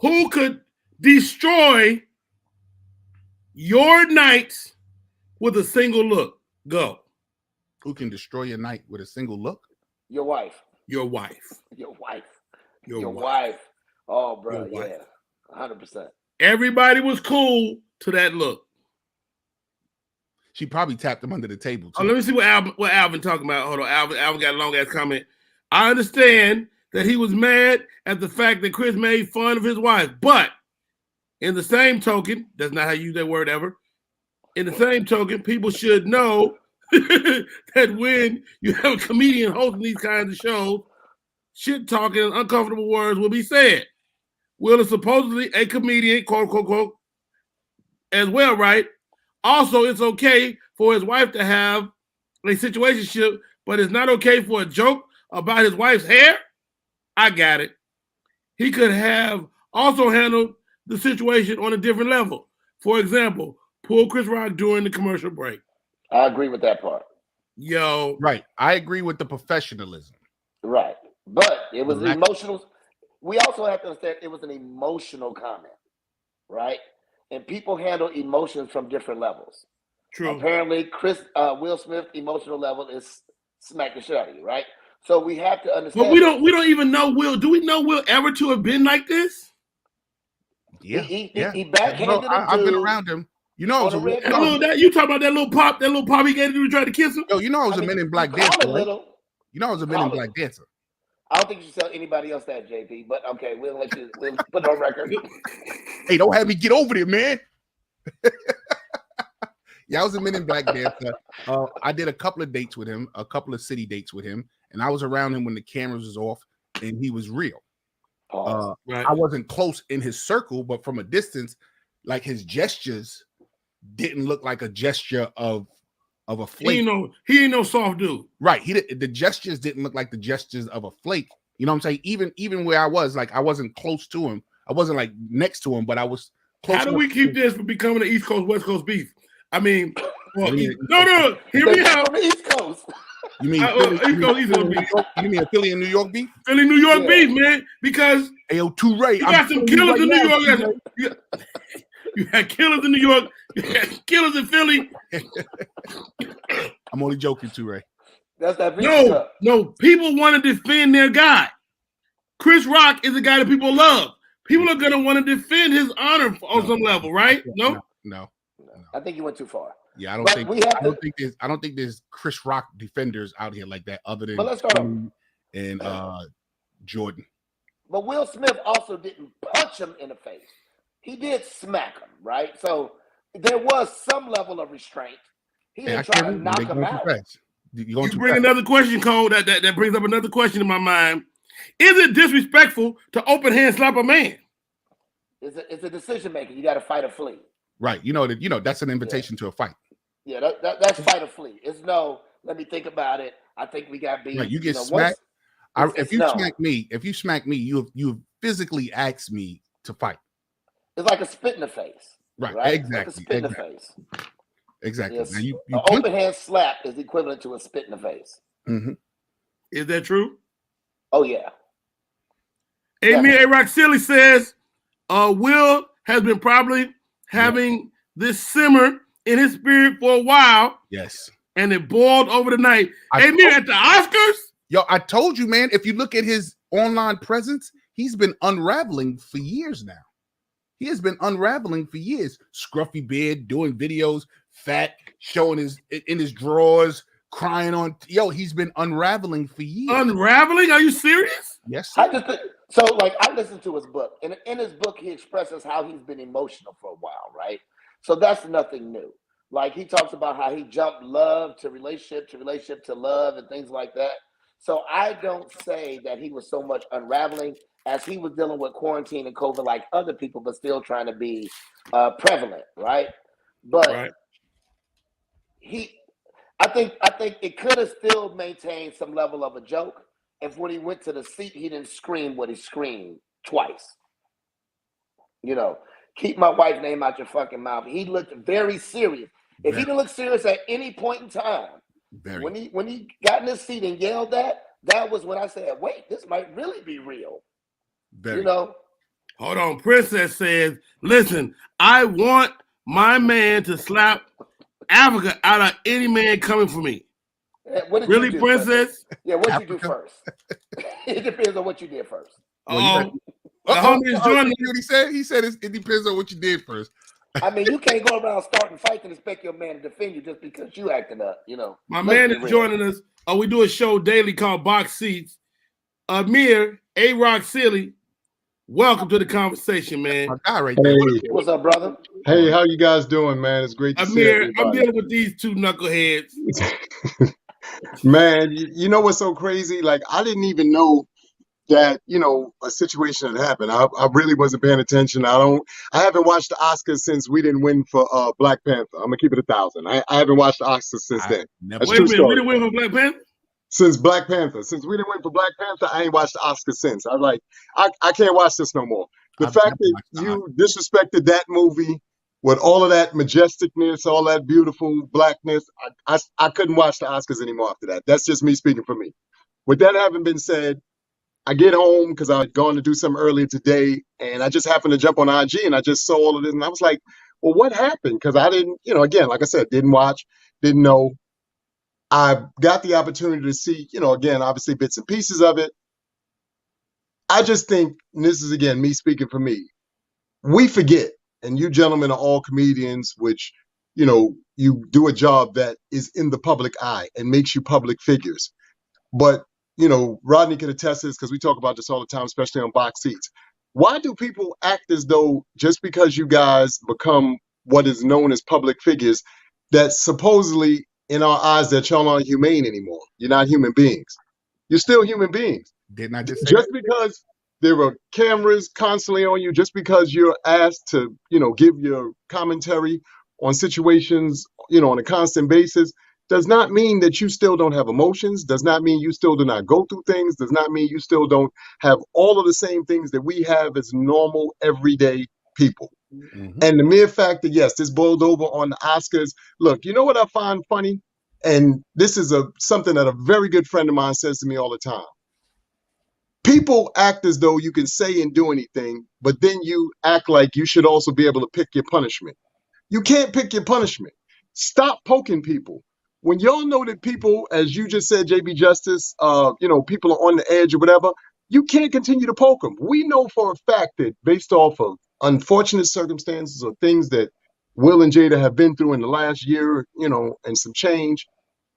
Who could destroy your nights with a single look? Go. Who can destroy your night with a single look? Your wife. Your wife. Your wife. Your wife. Oh, bro, Your wife. yeah, 100%. Everybody was cool to that look. She probably tapped him under the table. Oh, let me see what Alvin talking about. Hold on, Alvin got a long ass comment. I understand that he was mad at the fact that Chris made fun of his wife, but in the same token, that's not how you use that word ever. In the same token, people should know that when you have a comedian hosting these kinds of shows, shit talking and uncomfortable words will be said. Will is supposedly a comedian, quote, unquote, quote, as well, right? Also, it's okay for his wife to have a situationship, but it's not okay for a joke about his wife's hair? I got it. He could have also handled the situation on a different level. For example, pull Chris Rock during the commercial break. I agree with that part. Yo. Right. I agree with the professionalism. Right. But it was emotional. We also have to understand it was an emotional comment, right? And people handle emotions from different levels. True. Apparently, Will Smith's emotional level is smack the shit out of you, right? So we have to understand. But we don't even know Will. Do we know Will ever to have been like this? Yeah. He backhanded him. I've been around him. You know, you talking about that little pop he gave to try to kiss him? Yo, you know I was a Men in Black dancer. Right? You know I was a Men in Black dancer. I don't think you should tell anybody else that, JP. But okay, we'll put it on record. Hey, don't have me get over there, man. Yeah, I was a Men in Black dancer. I did a couple of dates with him, a couple of city dates with him, and I was around him when the cameras was off, and he was real. Right. I wasn't close in his circle, but from a distance, like his gestures didn't look like a gesture of of a flake. He ain't no soft dude. Right. The gestures didn't look like the gestures of a flake. You know what I'm saying? Even where I was, like, I wasn't close to him. I wasn't like next to him, but I was close. How do we keep this from becoming an East Coast, West Coast beef? I mean, well, no. Hear me out. East Coast. You mean East Coast beef? You mean a Philly and New York beef? Philly, New York beef, man. Because Ray, you got some killers in New York. You had killers in New York. You had killers in Philly. I'm only joking, Ray. That's that. No. People want to defend their guy. Chris Rock is a guy that people love. People are going to want to defend his honor on some level, right? No. I think you went too far. Yeah, I don't think there's Chris Rock defenders out here like that other than Jordan. But Will Smith also didn't punch him in the face. He did smack him, right? So there was some level of restraint. He didn't try to knock him out. You bring another question, Cole. That brings up another question in my mind. Is it disrespectful to open hand slap a man? It's a decision making. You got to fight or flee. Right. That's an invitation to a fight. Yeah, that's fight or flee. It's no. Let me think about it. I think we got beat. Right, you get smacked. If you smack me, you physically asked me to fight. It's like a spit in the face. Right? Exactly. Like a spit in the face. Exactly. Yes. Now you an open hand slap is equivalent to a spit in the face. Mm-hmm. Is that true? Oh yeah. Amy A. Rock Silly says, Will has been probably having this simmer in his spirit for a while. Yes. And it boiled over the night. Amy at the Oscars? Yo, I told you, man, if you look at his online presence, he's been unraveling for years now. He has been unraveling for years. Scruffy beard, doing videos, fat, showing in his drawers, crying on. He's been unraveling for years. Unraveling? Are you serious? Yes. I listened to his book, and in his book, he expresses how he's been emotional for a while, right? So that's nothing new. Like, he talks about how he jumped love to relationship to love and things like that. So I don't say that he was so much unraveling as he was dealing with quarantine and COVID like other people, but still trying to be prevalent, right? But I think it could have still maintained some level of a joke if when he went to the seat, he didn't scream what he screamed twice. Keep my wife's name out your fucking mouth. He looked very serious. If he didn't look serious at any point in time, when he got in his seat and yelled that was when I said, wait, this might really be real. Hold on. Princess says, listen, I want my man to slap Africa out of any man coming for me. What did really, you do, Princess? Yeah, what did you do first? It depends on what you did first. The homie is joining. What he said? He said it depends on what you did first. I mean, you can't go around starting fights and expect your man to defend you just because you acting up, My man is joining us. We do a show daily called Box Seats. Amir, A-Rock Silly, welcome to the conversation, man. My guy right there. Hey. What's up, brother? Hey, how you guys doing, man? It's great to see everybody. I'm dealing with these two knuckleheads. Man, you know what's so crazy? Like, I didn't even know that, a situation had happened. I really wasn't paying attention. I haven't watched the Oscars since we didn't win for Black Panther. I'm gonna keep it 1,000. I haven't watched the Oscars since then. Wait a minute, we didn't win for Black Panther? Since Black Panther. Since we didn't win for Black Panther, I ain't watched the Oscars since. I was like, I can't watch this no more. The fact that you disrespected that movie with all of that majesticness, all that beautiful blackness, I couldn't watch the Oscars anymore after that. That's just me speaking for me. With that having been said, I get home because I had gone to do something earlier today, and I just happened to jump on IG, and I just saw all of this, and I was like, well, what happened? Because I didn't, again, like I said, didn't watch, didn't know. I got the opportunity to see, again, obviously bits and pieces of it. I just think, and this is, again, me speaking for me, we forget, and you gentlemen are all comedians, which, you do a job that is in the public eye and makes you public figures. But Rodney can attest to this because we talk about this all the time, especially on Box Seats. Why do people act as though just because you guys become what is known as public figures, that supposedly in our eyes that y'all aren't humane anymore? You're not human beings. You're still human beings. Didn't I just say just because there are cameras constantly on you, just because you're asked to, give your commentary on situations, on a constant basis, does not mean that you still don't have emotions, does not mean you still do not go through things, does not mean you still don't have all of the same things that we have as normal, everyday people. Mm-hmm. And the mere fact that, yes, this boiled over on the Oscars. Look, you know what I find funny? And this is something that a very good friend of mine says to me all the time. People act as though you can say and do anything, but then you act like you should also be able to pick your punishment. You can't pick your punishment. Stop poking people. When y'all know that people, as you just said, JB Justice, people are on the edge or whatever, you can't continue to poke them. We know for a fact that based off of unfortunate circumstances or things that Will and Jada have been through in the last year, and some change,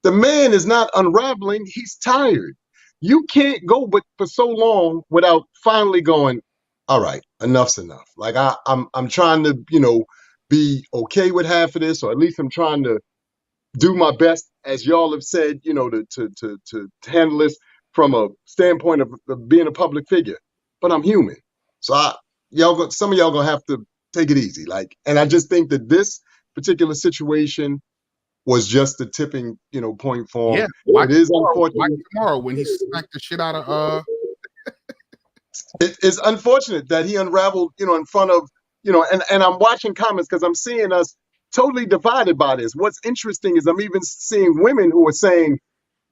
the man is not unraveling. He's tired. You can't go but for so long without finally going, all right, enough's enough. Like I'm trying to, be okay with half of this, or at least I'm trying to do my best, as y'all have said, to handle this from a standpoint of being a public figure. But I'm human. So some of y'all gonna have to take it easy. And I just think that this particular situation was just the tipping, point for him. Yeah, it is unfortunate. Tomorrow when he smacked the shit out of It's unfortunate that he unraveled, in front of, and I'm watching comments because I'm seeing us totally divided by this. What's interesting is I'm even seeing women who are saying,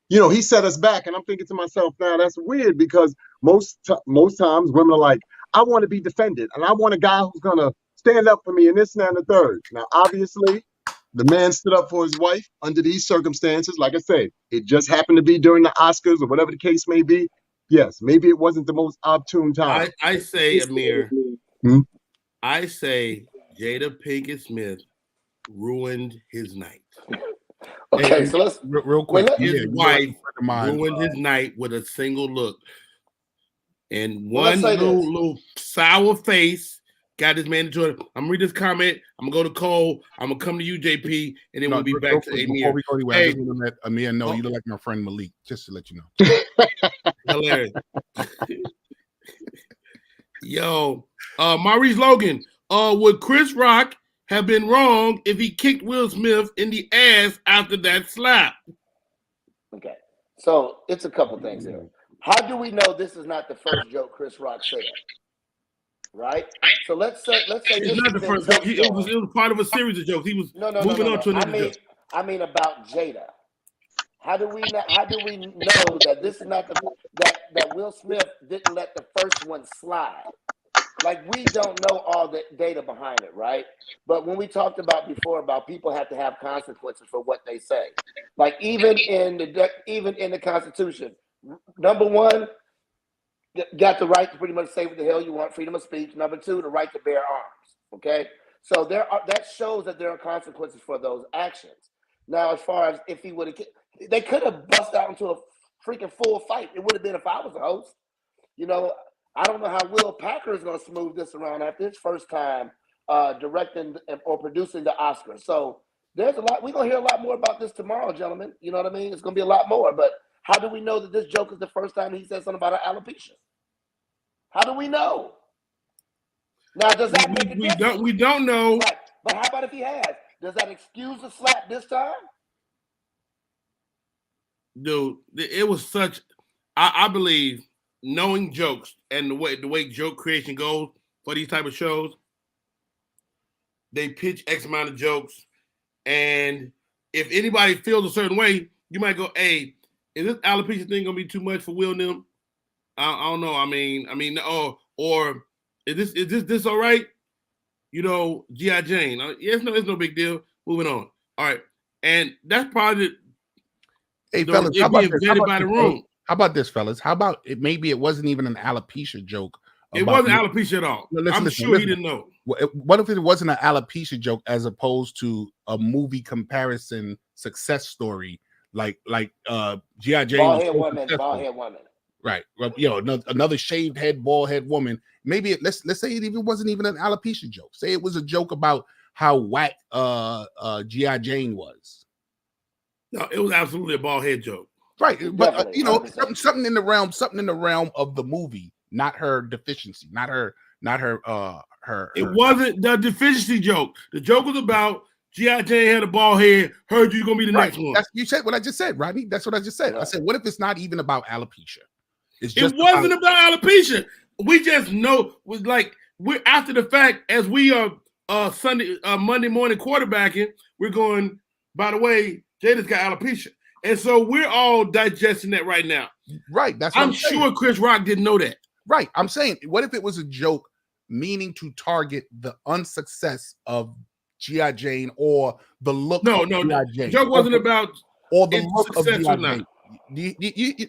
he set us back. And I'm thinking to myself, now that's weird, because most times women are like, I want to be defended and I want a guy who's going to stand up for me and this and that and the third. Now, obviously, the man stood up for his wife under these circumstances. Like I said, it just happened to be during the Oscars or whatever the case may be. Yes, maybe it wasn't the most opportune time. I say, Amir, Hmm? I say Jada Pinkett Smith ruined his night. Okay, so let's real quick. His wife ruined his night with a single look. And one little sour face got this man into it. I'm gonna read this comment. I'm gonna go to Cole. I'm gonna come to you, JP, and then we'll be back to Amir. Before we go anywhere, I just want to let Amir know you look like my friend Malik, just to let you know. Hilarious. Yo, Maurice Logan, would Chris Rock have been wrong if he kicked Will Smith in the ass after that slap? Okay, so it's a couple things here. How do we know this is not the first joke Chris Rock said? Right. So let's say it's not the first joke. It was part of a series of jokes. He was moving on to another joke. I mean about Jada. How do we know that this is not that Will Smith didn't let the first one slide? Like, we don't know all the data behind it, right? But when we talked about before about people have to have consequences for what they say, like even in the Constitution, number one, got the right to pretty much say what the hell you want, freedom of speech. Number two, the right to bear arms. Okay, so that shows that there are consequences for those actions. Now, as far as if he would have, they could have bust out into a freaking full fight. It would have been if I was the host. I don't know how Will Packer is going to smooth this around after his first time directing or producing the Oscars. So there's a lot. We're going to hear a lot more about this tomorrow, gentlemen. You know what I mean? It's going to be a lot more. But how do we know that this joke is the first time he said something about an alopecia? How do we know? Now, does that make a difference? We don't know. Right. But how about if he has? Does that excuse the slap this time? Dude, it was such. I believe, knowing jokes and the way joke creation goes for these type of shows, they pitch X amount of jokes, and if anybody feels a certain way, you might go, "Hey, is this alopecia thing gonna be too much for Will and them? I don't know. I mean, or is this all right? G.I. Jane. Yeah, it's no big deal. Moving on. All right, and that's probably fellas, how about this, fellas? How about it? Maybe it wasn't even an alopecia joke. It wasn't alopecia at all. I'm sure he didn't know. What if it wasn't an alopecia joke as opposed to a movie comparison success story like G.I. Jane? Bald head woman. Right. Well, another shaved head, bald head woman. Maybe let's say it even wasn't even an alopecia joke. Say it was a joke about how whack G.I. Jane was. No, it was absolutely a bald head joke. Right. But something in the realm of the movie, not her deficiency, not her. It wasn't the deficiency joke. The joke was about G.I. Jane had a bald head. Heard you gonna be the next one. You said what I just said, Rodney. That's what I just said. I said, what if it's not even about alopecia? It wasn't about alopecia. We just know was like we're after the fact as we are Monday morning quarterbacking. We're going. By the way, Jada's got alopecia, and so we're all digesting that right now. Right. That's what I'm sure Chris Rock didn't know that. Right. I'm saying, what if it was a joke meaning to target the unsuccess of G.I. Jane or the look of G.I. Jane? The joke wasn't about or the look of G.I. Jane.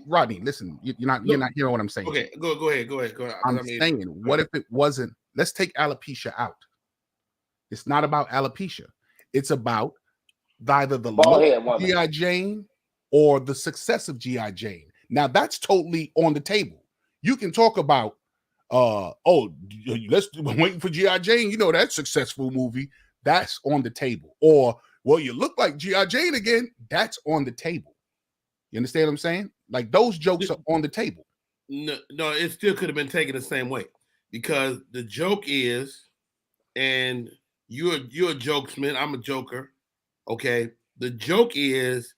Rodney, listen, you're not hearing what I'm saying. Okay, go ahead. I'm saying, what if it wasn't? Let's take alopecia out. It's not about alopecia. It's about either the look of G.I. Jane or the success of G.I. Jane. Now that's totally on the table. You can talk about, let's waiting for G.I. Jane. You know, that successful movie. That's on the table. Or, well, you look like G.I. Jane again. That's on the table. You understand what I'm saying? Like those jokes are on the table. No, it still could have been taken the same way because the joke is, and you're a jokesman. I'm a joker. Okay. The joke is,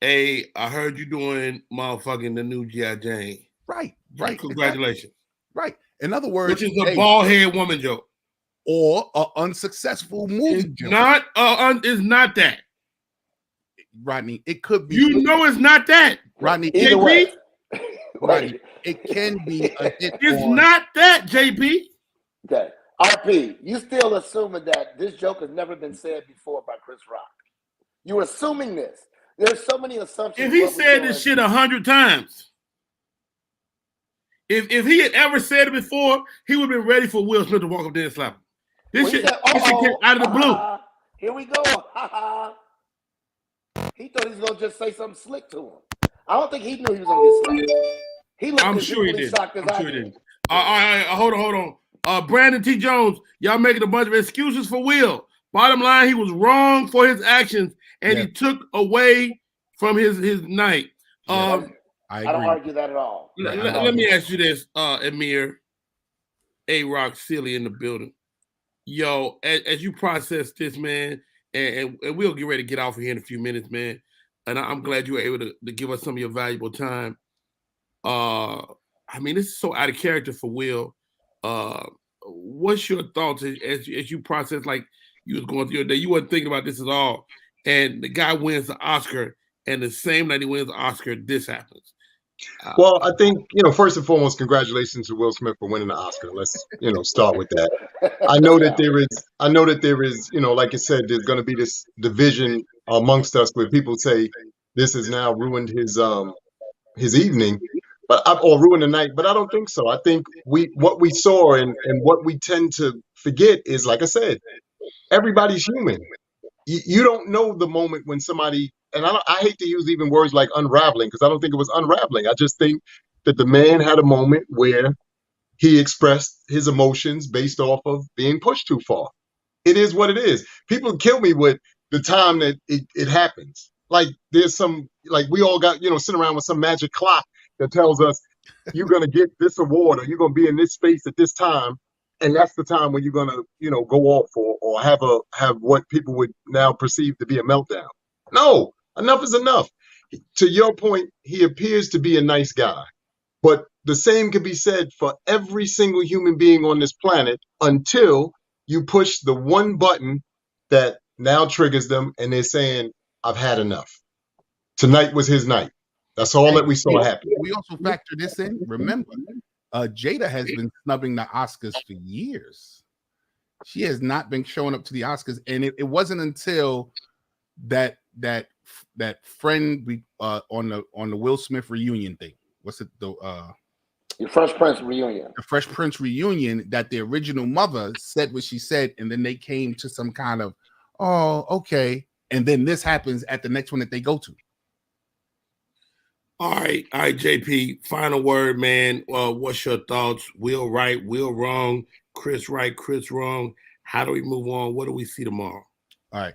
I heard you doing motherfucking the new G.I. Jane. Right. Congratulations. Right. In other words, which is a bald head woman joke. Or an unsuccessful movie joke. It's not that. Rodney, it could be. You know it's not that. Rodney, either way. Rodney, it can be a hit. It's not that, JP. Okay. RP, you still assuming that this joke has never been said before by Chris Rock. You're assuming this. There's so many assumptions. If he said this shit 100 times, if he had ever said it before, he would have been ready for Will Smith to walk up there and slap him. This shit came out of the blue. Here we go. He thought he was going to just say something slick to him. I don't think he knew he was going to get slapped. He looked I'm sure he did. All right, hold on. Brandon T. Jones, y'all making a bunch of excuses for Will. Bottom line, he was wrong for his actions, and he took away from his night. I don't argue that at all. Let me ask you this, Amir. A-Rock Silly in the building. Yo, as you process this, man, and we'll get ready to get off of here in a few minutes, man. And I'm glad you were able to give us some of your valuable time. I mean, this is so out of character for Will. What's your thoughts as you process, like you was going through your day? You weren't thinking about this at all. And the guy wins the Oscar, and the same night he wins the Oscar, this happens. Well, I think, first and foremost, congratulations to Will Smith for winning the Oscar. Let's, start with that. I know that there is, like you said, there's going to be this division amongst us where people say this has now ruined his evening, or ruined the night. But I don't think so. I think what we saw and what we tend to forget is, like I said, everybody's human. You don't know the moment when somebody, and I hate to use even words like unraveling, because I don't think it was unraveling. I just think that the man had a moment where he expressed his emotions based off of being pushed too far. It is what it is. People kill me with the time that it happens. Like there's some, like we all got, sitting around with some magic clock that tells us you're going to get this award or you're going to be in this space at this time. And that's the time when you're gonna, go off or have what people would now perceive to be a meltdown. No, enough is enough. To your point, he appears to be a nice guy, but the same can be said for every single human being on this planet until you push the one button that now triggers them, and they're saying, "I've had enough." Tonight was his night. That's all that we saw happen. We also factor this in. Remember. Jada has been snubbing the Oscars for years. She has not been showing up to the Oscars, and it wasn't until that friend on the Will Smith reunion thing. What's it? The Fresh Prince reunion. The Fresh Prince reunion, that the original mother said what she said, and then they came to some kind of, oh, okay, and then this happens at the next one that they go to. All right, JP, final word, man. What's your thoughts? Will right, Will wrong, Chris right, Chris wrong. How do we move on? What do we see tomorrow? All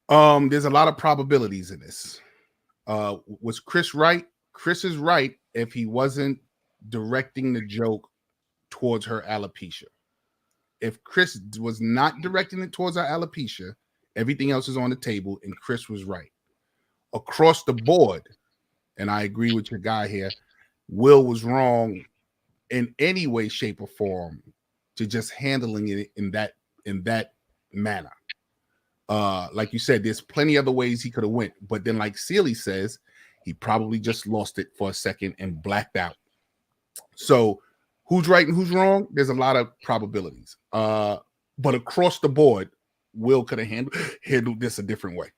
right. There's a lot of probabilities in this. Was Chris right? Chris is right if he wasn't directing the joke towards her alopecia. If Chris was not directing it towards her alopecia, Everything else is on the table, and Chris was right. Across the board, and I agree with your guy here, Will was wrong in any way, shape, or form to just handling it in that manner. Like you said, there's plenty other ways he could have went, but then, like Sealy says, he probably just lost it for a second and blacked out. So, who's right and who's wrong? There's a lot of probabilities. But across the board, Will could have handled this a different way.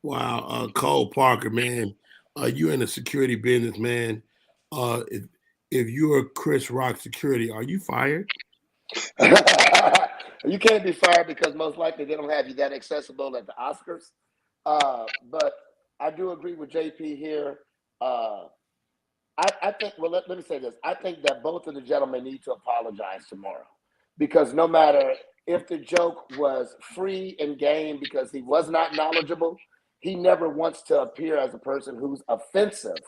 Wow, Cole Parker, man, you're in the security business, man. If you're Chris Rock security, are you fired? You can't be fired because most likely they don't have you that accessible at the Oscars. But I do agree with JP here. I think, well, let me say this. I think that both of the gentlemen need to apologize tomorrow, because no matter if the joke was free and game because he was not knowledgeable, he never wants to appear as a person who's offensive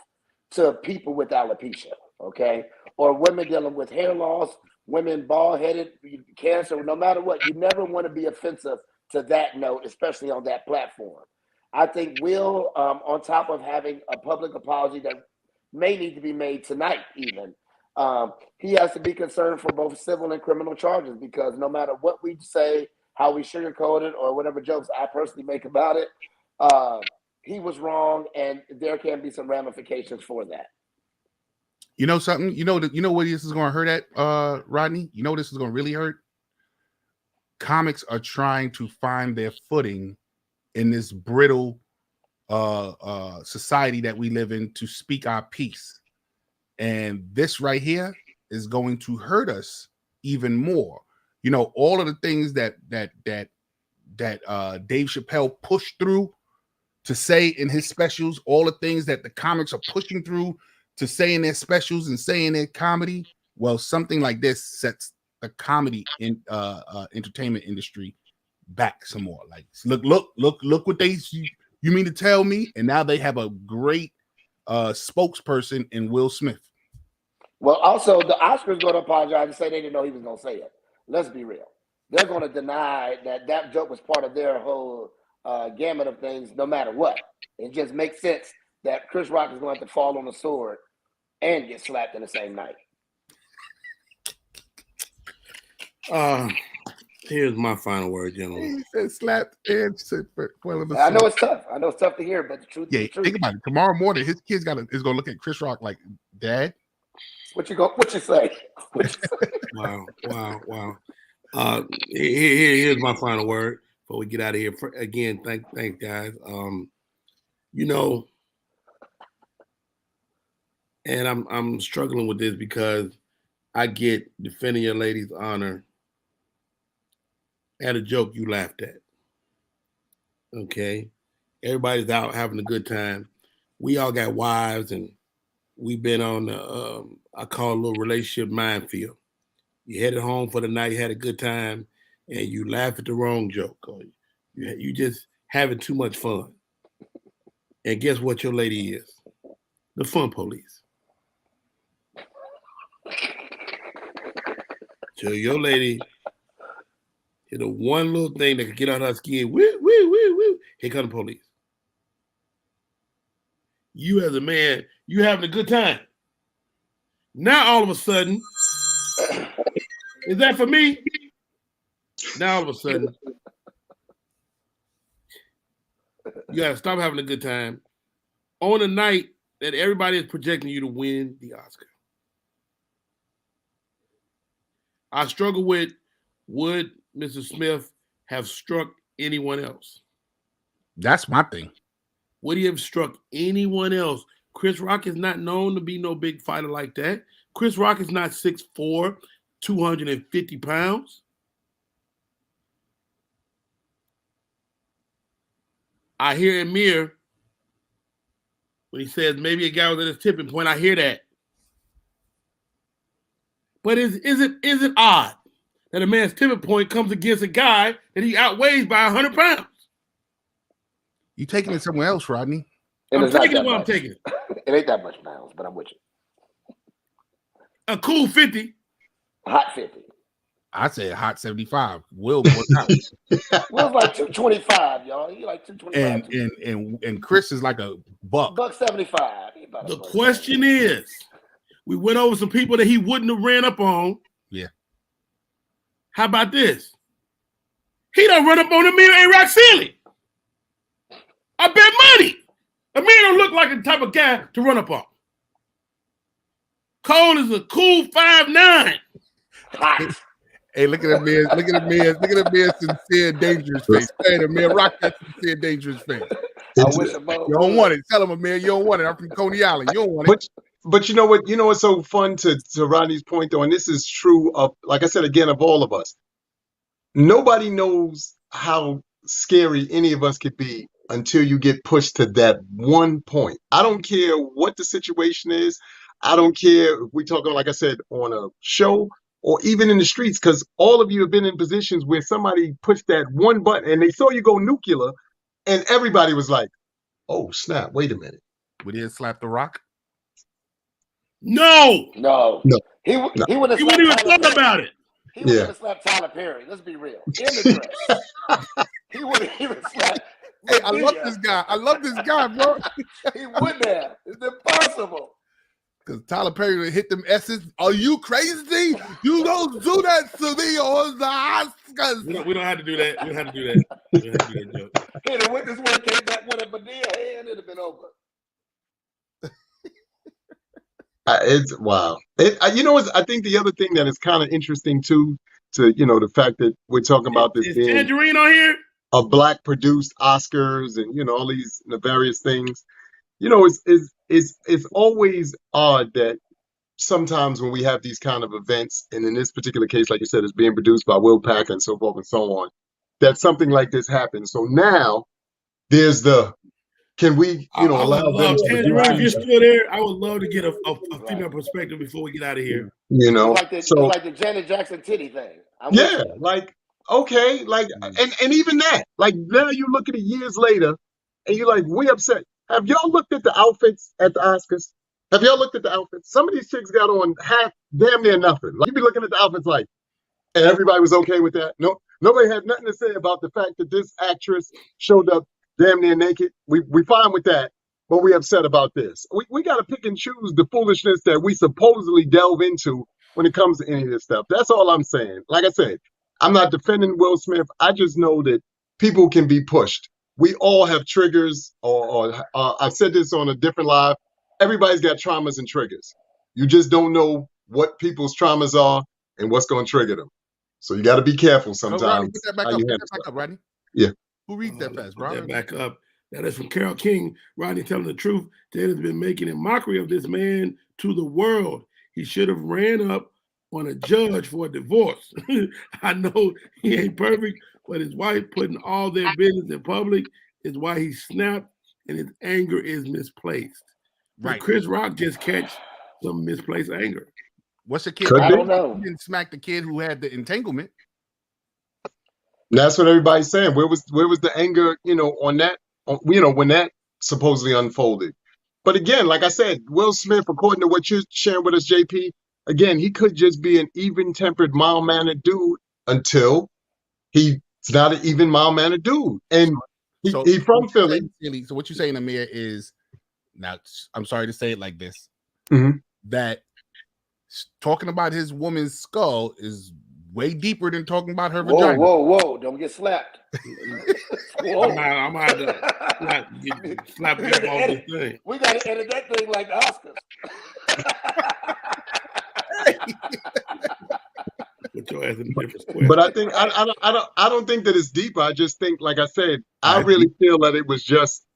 to people with alopecia, okay? Or women dealing with hair loss, women bald-headed, cancer, no matter what. You never want to be offensive to that note, especially on that platform. I think Will, on top of having a public apology that may need to be made tonight even, he has to be concerned for both civil and criminal charges, because no matter what we say, how we sugarcoat it, or whatever jokes I personally make about it, he was wrong, and there can be some ramifications for that. You know something? You know what this is going to hurt at, Rodney? You know this is going to really hurt? Comics are trying to find their footing in this brittle society that we live in to speak our piece. And this right here is going to hurt us even more. You know, all of the things that Dave Chappelle pushed through to say in his specials, all the things that the comics are pushing through to say in their specials and say in their comedy. Well, something like this sets the comedy in entertainment industry back some more. Like, look what you mean to tell me? And now they have a great spokesperson in Will Smith. Well, also the Oscars going to apologize and say they didn't know he was going to say it. Let's be real. They're going to deny that joke was part of their whole gamut of things, no matter what. It just makes sense that Chris Rock is going to have to fall on the sword and get slapped in the same night. Here's my final word, gentlemen. He said slapped and said, I know it's tough. I know it's tough to hear, but the truth is the truth. Think about it. Tomorrow morning, his kids is going to look at Chris Rock like, Dad? What you say? Wow. Here's my final word before we get out of here. Again, thanks, guys. You know, and I'm struggling with this because I get defending your lady's honor at a joke you laughed at. Okay, everybody's out having a good time. We all got wives, and we've been on the I call it a little relationship minefield. You headed home for the night, you had a good time, and you laugh at the wrong joke, or you just having too much fun. And guess what your lady is? The fun police. So your lady hit the one little thing that could get on her skin. Woo, woo, woo, woo. Here come the police. You as a man, you having a good time. Now all of a sudden, is that for me? Now all of a sudden, you gotta stop having a good time on a night that everybody is projecting you to win the Oscar. I struggle with, would Mr. Smith have struck anyone else? That's my thing. Would he have struck anyone else? Chris Rock is not known to be no big fighter like that. Chris Rock is not 6'4", 250 pounds. I hear Amir when he says maybe a guy was at his tipping point. I hear that. But is it odd that a man's tipping point comes against a guy that he outweighs by 100 pounds? You taking it somewhere else, Rodney? I'm taking it where I'm taking it. It ain't that much pounds, but I'm with you. A cool 50. Hot 50. I said hot 75. Will was out. Will's like 225, y'all. He like 225. And Chris is like a buck. $175. The question is, we went over some people that he wouldn't have ran up on. Yeah. How about this? He done run up on Amir and Roxanne. I bet money. Amir don't look like the type of guy to run up on. Cole is a cool 5'9". Hot. Hey, look at that man. Look at that man sincere, dangerous face. Hey, the man rock that sincere, dangerous face. I wish you don't want it. Tell him, man, you don't want it. I'm from Coney Island. You don't want it. But you know what? You know what's so fun to Rodney's point, though, and this is true of, like I said again, of all of us. Nobody knows how scary any of us could be until you get pushed to that one point. I don't care what the situation is. I don't care if we're talking, like I said, on a show or even in the streets, because all of you have been in positions where somebody pushed that one button and they saw you go nuclear, and everybody was like, oh, snap, wait a minute. Would he have slapped the Rock? No. He wouldn't He wouldn't even thought about it. He wouldn't even slap Tyler Perry. Let's be real. In the dress. He wouldn't even slap. Hey, I love this guy. I love this guy, bro. He wouldn't have. It's impossible. Because Tyler Perry would hit them S's. Are you crazy? You don't do that to me on the Oscars. We don't have to do that. We don't have to do that. We don't have to do that joke. Hey, the witness would have came back with a Padilla hand, it'd have been over. It's wow. You know, I think the other thing that is kind of interesting too, the fact that we're talking about this being Tangerine on here, a black produced Oscars, and all these various things. It's always odd that sometimes when we have these kind of events, and in this particular case, like you said, it's being produced by Will Packer and so forth and so on, that something like this happens. So now there's can we, allow them to Tangerine, if you're still there, I would love to get a female perspective before we get out of here. Like the Janet Jackson titty thing. Okay, and even that, like now you look at it years later, and you're like, we upset. Have y'all looked at the outfits at the Oscars? Have y'all looked at the outfits? Some of these chicks got on damn near nothing. Like, you be looking at the outfits like, and everybody was okay with that. No, nobody had nothing to say about the fact that this actress showed up damn near naked. We fine with that, but we upset about this. We got to pick and choose the foolishness that we supposedly delve into when it comes to any of this stuff. That's all I'm saying. Like I said, I'm not defending Will Smith. I just know that people can be pushed. We all have triggers, or I've said this on a different live. Everybody's got traumas and triggers. You just don't know what people's traumas are and what's going to trigger them. So you got to be careful sometimes. Rodney, put that back up. Put that back up, Rodney. Yeah. Who reads that fast, bro? That back up. That is from Carole King. Rodney telling the truth. Jada's been making a mockery of this man to the world. He should have ran up on a judge for a divorce. I know he ain't perfect, but his wife putting all their business in public is why he snapped, and his anger is misplaced. Right. But Chris Rock just catch some misplaced anger. What's the kid? I don't know. He didn't smack the kid who had the entanglement. That's what everybody's saying. Where was the anger, on that, when that supposedly unfolded? But again, like I said, Will Smith, according to what you're sharing with us, JP, again, he could just be an even-tempered, mild-mannered dude until he's not an even, mild-mannered dude. And he from Philly. So what you're saying, Amir, is, now I'm sorry to say it like this, that talking about his woman's skull is way deeper than talking about her vagina. Whoa. Don't get slapped. I'm going to get slapped off this thing. We got to edit that thing like the Oscars. Put your ass in a different square. But I think I don't think that it's deeper. I just think, like I said, I really feel that it was just,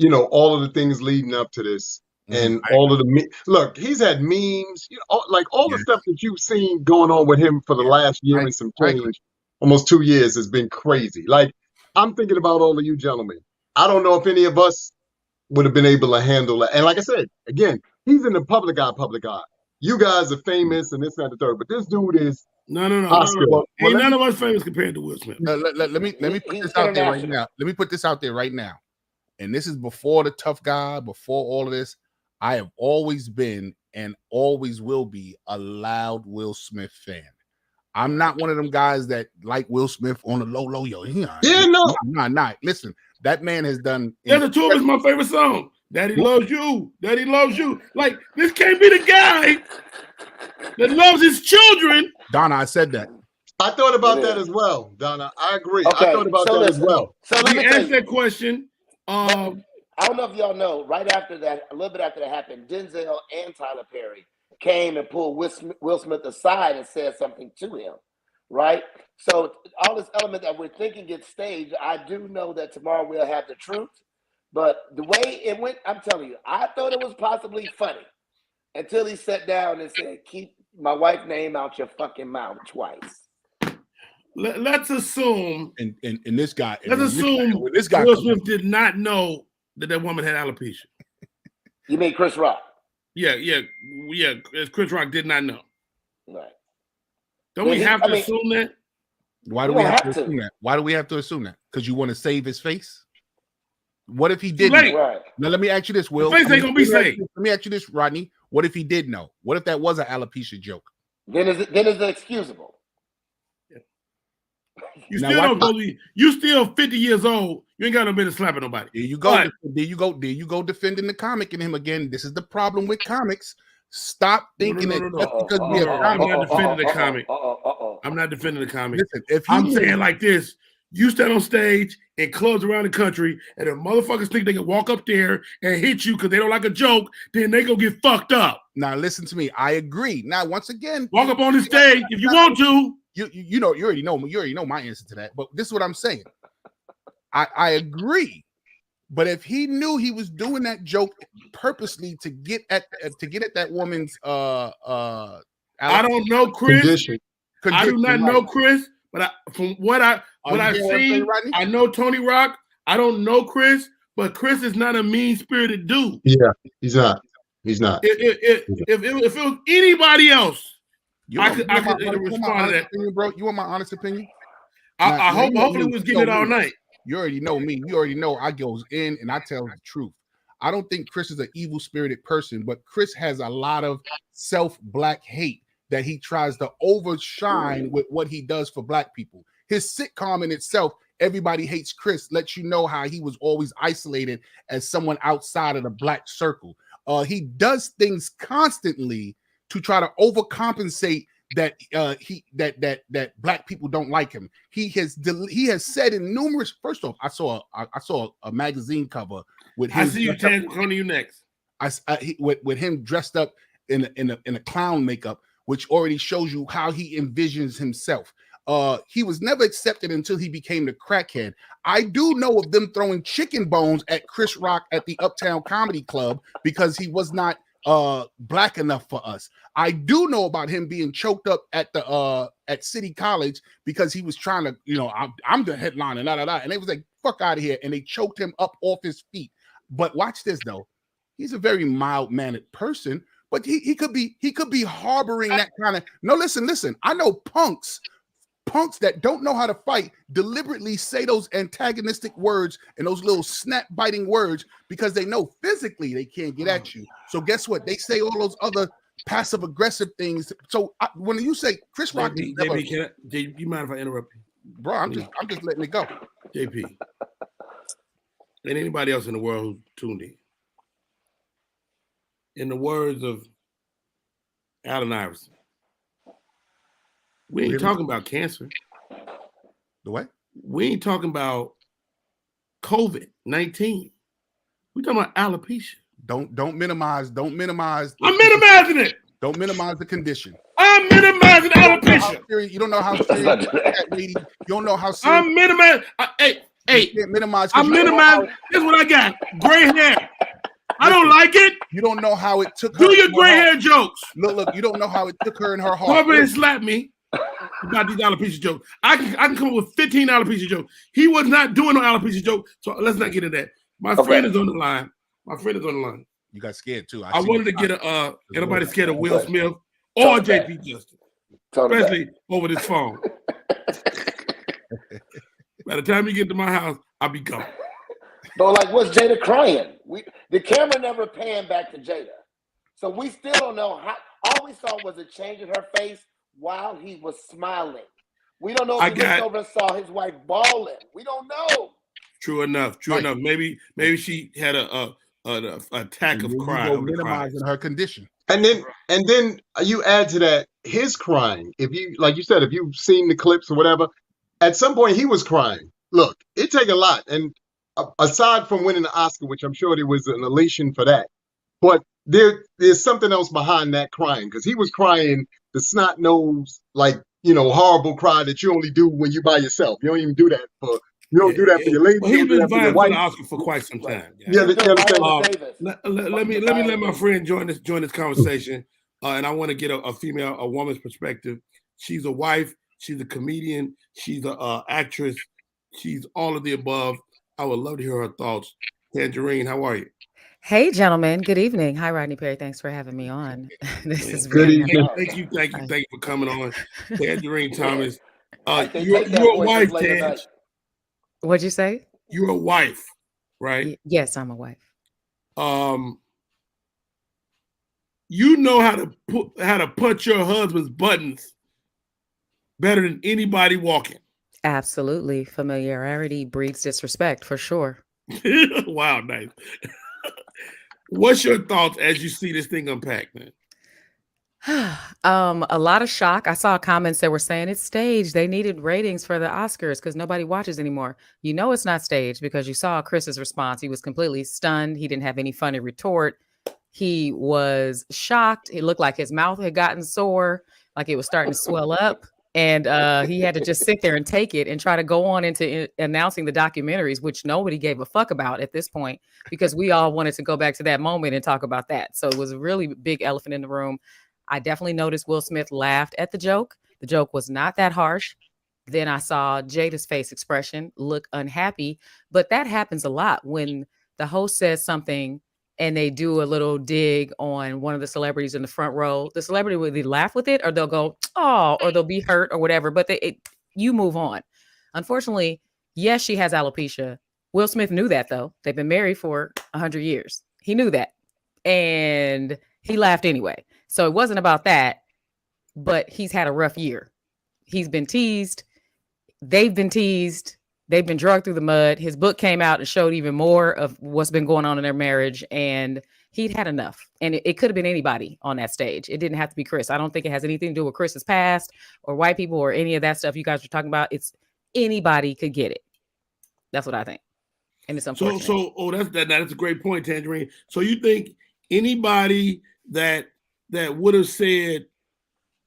all of the things leading up to this. And all of the look, he's had memes, all the stuff that you've seen going on with him for the last year and some change, almost 2 years, has been crazy. Like, I'm thinking about all of you gentlemen. I don't know if any of us would have been able to handle that. And like I said, again, he's in the public eye. You guys are famous and this and that, the third, but this dude is no. Oscar. Ain't none of us famous compared to Will Smith. Let me put this out there right now. Let me put this out there right now. And this is before the tough guy, before all of this. I have always been and always will be a loud Will Smith fan. I'm not one of them guys that like Will Smith on the low. Yo, Yeah, no. Nah. Listen, that man has done. There's a two is my favorite song. Daddy loves you. Daddy loves you. Like, this can't be the guy that loves his children. Donna, I said that. I thought about that as well, Donna. I agree. Okay, I thought about that as well. So let He me tell asked you, that question. I don't know if y'all know, right after that, a little bit after that happened, Denzel and Tyler Perry came and pulled Will Smith aside and said something to him, right? So all this element that we're thinking gets staged. I do know that tomorrow we'll have the truth, but the way it went, I'm telling you, I thought it was possibly funny until he sat down and said, "Keep my wife's name out your fucking mouth twice." Let's assume, And this guy. let's assume this guy Will Smith did not know that woman had alopecia. You mean Chris Rock? Yeah. Chris Rock did not know. Right. Don't we have to assume that? Why do we have to assume that? Why do we have to assume that? Because you want to save his face? What if he didn't? Right. Now let me ask you this, Will. His face ain't gonna be saved. Let me ask you this, Rodney. What if he did know? What if that was an alopecia joke? Then is it excusable? You still don't believe. You still 50 years old. You ain't got no business slapping nobody. There you go. There you go defending the comic in him again. This is the problem with comics. Stop thinking that just because we have I'm not defending the comic. I'm not defending the comic. Listen, if I'm saying like this, you stand on stage in clubs around the country, and if motherfuckers think they can walk up there and hit you because they don't like a joke, then they gonna get fucked up. Now listen to me. I agree. Now once again, walk up on the stage if you want to. You know you already know my answer to that. But this is what I'm saying. I agree. But if he knew he was doing that joke purposely to get at that woman's I don't know, Chris. Condition. I do not know, Chris. But from what I've seen, I know Tony Rock. I don't know Chris, but Chris is not a mean-spirited dude. Yeah, he's not. He's not. If it was anybody else, I could respond to that. Opinion, bro. You want my honest opinion? Hopefully we was getting it all night. You already know me. You already know I goes in and I tell the truth. I don't think Chris is an evil-spirited person, but Chris has a lot of self-black hate that he tries to overshine with what he does for black people. His sitcom in itself, Everybody Hates Chris, lets you know how he was always isolated as someone outside of the black circle. He does things constantly to try to overcompensate that that black people don't like him. He has said in numerous. First off, I saw a magazine cover with him. I see you coming to you next. With him dressed up in a clown makeup, which already shows you how he envisions himself. He was never accepted until he became the crackhead. I do know of them throwing chicken bones at Chris Rock at the Uptown Comedy Club because he was not black enough for us. I do know about him being choked up at the at City College because he was trying to, I'm the headliner, and they was like, fuck out of here, and they choked him up off his feet. But watch this though, he's a very mild-mannered person, but he could be harboring that kind of. No, listen. I know punks that don't know how to fight deliberately say those antagonistic words and those little snap biting words because they know physically they can't get at you. So guess what? They say all those other passive aggressive things. So when you say Chris Rock, JP, you mind if I interrupt you? Bro, I'm just letting it go. JP, and anybody else in the world who tuned in the words of Allen Iverson, we ain't talking about cancer. The what? We ain't talking about COVID-19. We talking about alopecia. Don't minimize. I'm minimizing it. Don't minimize the condition. I'm minimizing alopecia. You don't know how serious that lady. You don't know how serious. I'm minimizing. Hey. Minimize. I'm minimizing. Here's what I got. Gray hair. I don't like it. You don't know how it took her. Do your gray hair jokes. Look. You don't know how it took her in her heart. Come up and slap me about these alopecia jokes. I can come up with 15 alopecia jokes. He was not doing no alopecia joke, so let's not get into that. My friend is on the line. You got scared too. I wanted to get anybody scared of Will Smith or JP Justin, especially over this phone. By the time you get to my house, I'll be gone. But like, what's Jada crying? The camera never panned back to Jada, so we still don't know how. All we saw was a change in her face while he was smiling. We don't know if he looked over and saw his wife bawling. We don't know. True enough. Maybe she had a attack of crying. Minimizing her condition. And then you add to that his crying. If you, like you said, if you've seen the clips or whatever, at some point he was crying. Look, it take a lot. And aside from winning the Oscar, which I'm sure there was an elation for that, but there's something else behind that crying, because he was crying the snot nose, like, horrible cry that you only do when you're by yourself. You don't even do that for. You don't do that for your lady. Well, he's been vying for the Oscar for quite some time. Yeah, let me let my friend join this conversation, and I want to get a woman's perspective. She's a wife. She's a comedian. She's an actress. She's all of the above. I would love to hear her thoughts. Tangerine, how are you? Hey, gentlemen. Good evening. Hi, Rodney Perry. Thanks for having me on. This is good evening. Thank you for coming on. Tangerine Thomas. You're a wife, Tange. What'd you say? You're a wife, right? Yes, I'm a wife. You know how to punch your husband's buttons better than anybody walking. Absolutely. Familiarity breeds disrespect, for sure. Wow, nice. What's your thoughts as you see this thing unpacked, man? A lot of shock. I saw comments that were saying it's staged. They needed ratings for the Oscars because nobody watches anymore. You know it's not staged because you saw Chris's response. He was completely stunned. He didn't have any funny retort. He was shocked. It looked like his mouth had gotten sore, like it was starting to swell up. And he had to just sit there and take it and try to go on into announcing the documentaries, which nobody gave a fuck about at this point, because we all wanted to go back to that moment and talk about that. So it was a really big elephant in the room. I definitely noticed Will Smith laughed at the joke. The joke was not that harsh. Then I saw Jada's face expression look unhappy, but that happens a lot when the host says something and they do a little dig on one of the celebrities in the front row. The celebrity will either laugh with it or they'll go, oh, or they'll be hurt or whatever, but you move on. Unfortunately, yes, she has alopecia. Will Smith knew that, though. They've been married for 100 years. He knew that. And he laughed anyway. So it wasn't about that, but he's had a rough year. He's been teased. They've been teased. They've been dragged through the mud. His book came out and showed even more of what's been going on in their marriage. And he'd had enough. And it could have been anybody on that stage. It didn't have to be Chris. I don't think it has anything to do with Chris's past or white people or any of that stuff you guys were talking about. It's anybody could get it. That's what I think. And it's unfortunate. That's a great point, Tangerine. So you think anybody that would have said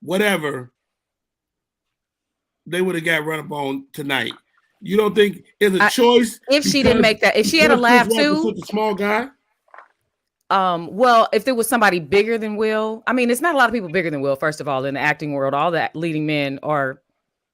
whatever, they would have got run up on tonight? You don't think it's a choice? If she didn't make that, if she had a laugh too, such a small guy. Well, if there was somebody bigger than Will, I mean, it's not a lot of people bigger than Will. First of all, in the acting world, all the leading men are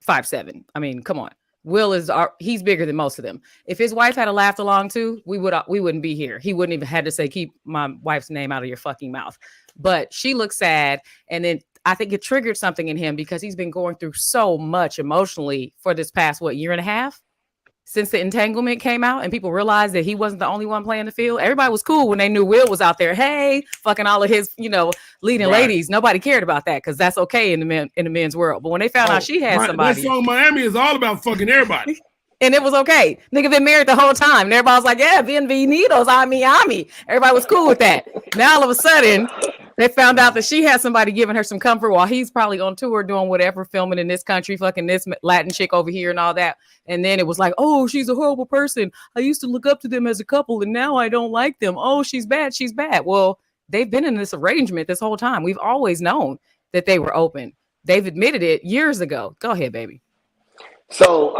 5'7". I mean, come on. Will he's bigger than most of them. If his wife had laughed along too, we wouldn't be here. He wouldn't even had to say, keep my wife's name out of your fucking mouth. But she looked sad. And then I think it triggered something in him because he's been going through so much emotionally for this past, year and a half since the entanglement came out and people realized that he wasn't the only one playing the field. Everybody was cool when they knew Will was out there. Hey, fucking all of his, leading ladies. Nobody cared about that because that's okay in the men's world. But when they found out she had somebody. That song Miami is all about fucking everybody. And it was okay. Nigga been married the whole time. And everybody was like, yeah, bienvenidos a Miami. Everybody was cool with that. Now all of a sudden, they found out that she had somebody giving her some comfort while he's probably on tour doing whatever, filming in this country, fucking this Latin chick over here and all that. And then it was like, oh, she's a horrible person. I used to look up to them as a couple and now I don't like them. Oh, she's bad. She's bad. Well, they've been in this arrangement this whole time. We've always known that they were open. They've admitted it years ago. Go ahead, baby. So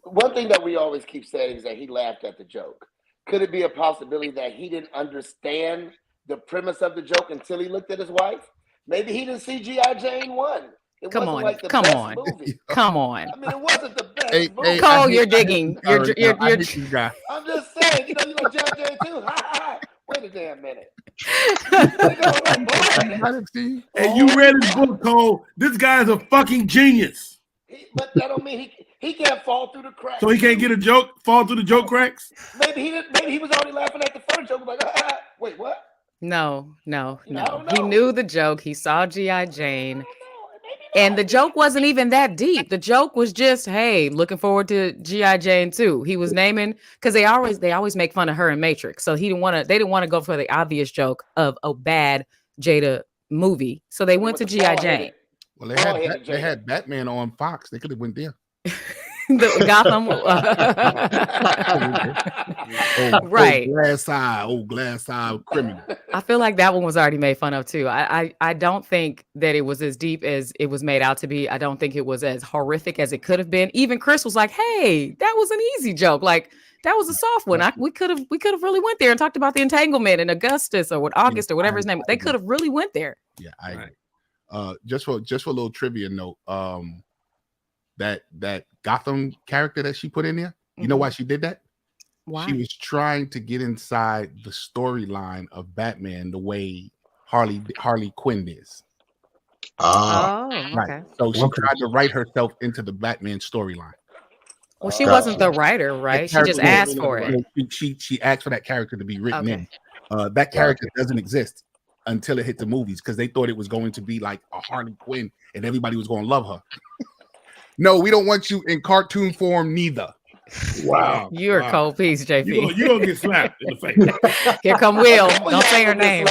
one thing that we always keep saying is that he laughed at the joke. Could it be a possibility that he didn't understand the premise of the joke until he looked at his wife? Maybe he didn't see G.I. Jane 1. Come on. Movie. Come on. I mean, it wasn't the best movie. Cole, you're digging. You're I'm just saying, G.I. Jane 2. Wait a damn minute. And you read his book, Cole. This guy's a fucking genius. But that don't mean he can't fall through the cracks. So he can't get a joke, fall through the joke cracks? Maybe he was only laughing at the first joke. Like, wait, what? No. He knew the joke. He saw G.I. Jane. And the joke wasn't even that deep. The joke was just, hey, looking forward to G.I. Jane 2. He was naming because they always make fun of her in Matrix. So they didn't want to go for the obvious joke of a bad Jada movie. So they went to G.I. Jane. Well, they had Batman on Fox. They could have went there. The Gotham, right? Glass eye criminal. I feel like that one was already made fun of too. I don't think that it was as deep as it was made out to be. I don't think it was as horrific as it could have been. Even Chris was like, "Hey, that was an easy joke. Like that was a soft one. We could have really went there and talked about the entanglement and Augustus or August or whatever his name. They could have really went there." Yeah, I agree. Just for a little trivia note, that Gotham character that she put in there, you know why she did that? Why? She was trying to get inside the storyline of Batman the way Harley Quinn is. Okay. Right. So she tried to write herself into the Batman storyline. Well, she wasn't the writer, right? She just asked for it. She asked for that character to be written in. That character doesn't exist until it hit the movies because they thought it was going to be like a Harley Quinn and everybody was going to love her. No, we don't want you in cartoon form neither. Wow. You're a cold piece, JP. You're gonna get slapped in the face. Here come Will. Don't say her name.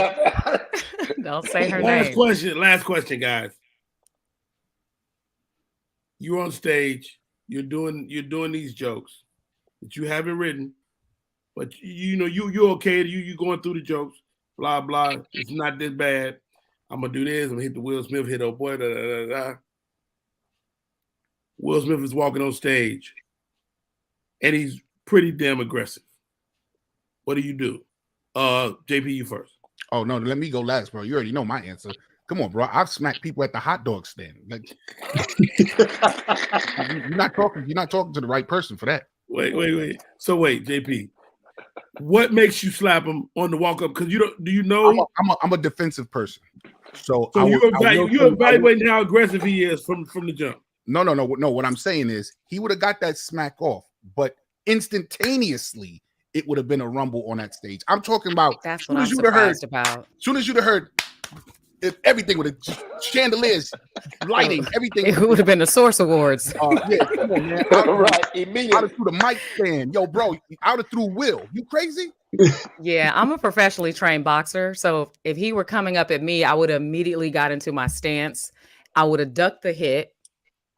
Don't say her name. Last question, guys. You're on stage, you're doing these jokes that you haven't written, but you're okay, you going through the jokes, blah blah. It's not this bad. I'm gonna do this, I'm gonna hit the Will Smith hit, oh boy, da, da, da, da. Will Smith is walking on stage and he's pretty damn aggressive. What do you do? JP, you first. Oh no, let me go last, bro. You already know my answer. Come on, bro. I've smacked people at the hot dog stand. Like, you're not talking to the right person for that. Wait. So wait, JP. What makes you slap him on the walk up? Because do you know I'm a defensive person. So you're evaluating how aggressive he is from the jump. No. What I'm saying is he would have got that smack off, but instantaneously it would have been a rumble on that stage. I'm talking about that's what I'm surprised about. As soon as you'd have heard, if everything would have chandeliers, lighting, everything. It would have been the Source Awards. Yeah, come on, man. Right, immediately. I'd have threw the mic stand. Yo, bro, I would have threw Will. You crazy? Yeah, I'm a professionally trained boxer. So if he were coming up at me, I would have immediately got into my stance. I would have ducked the hit.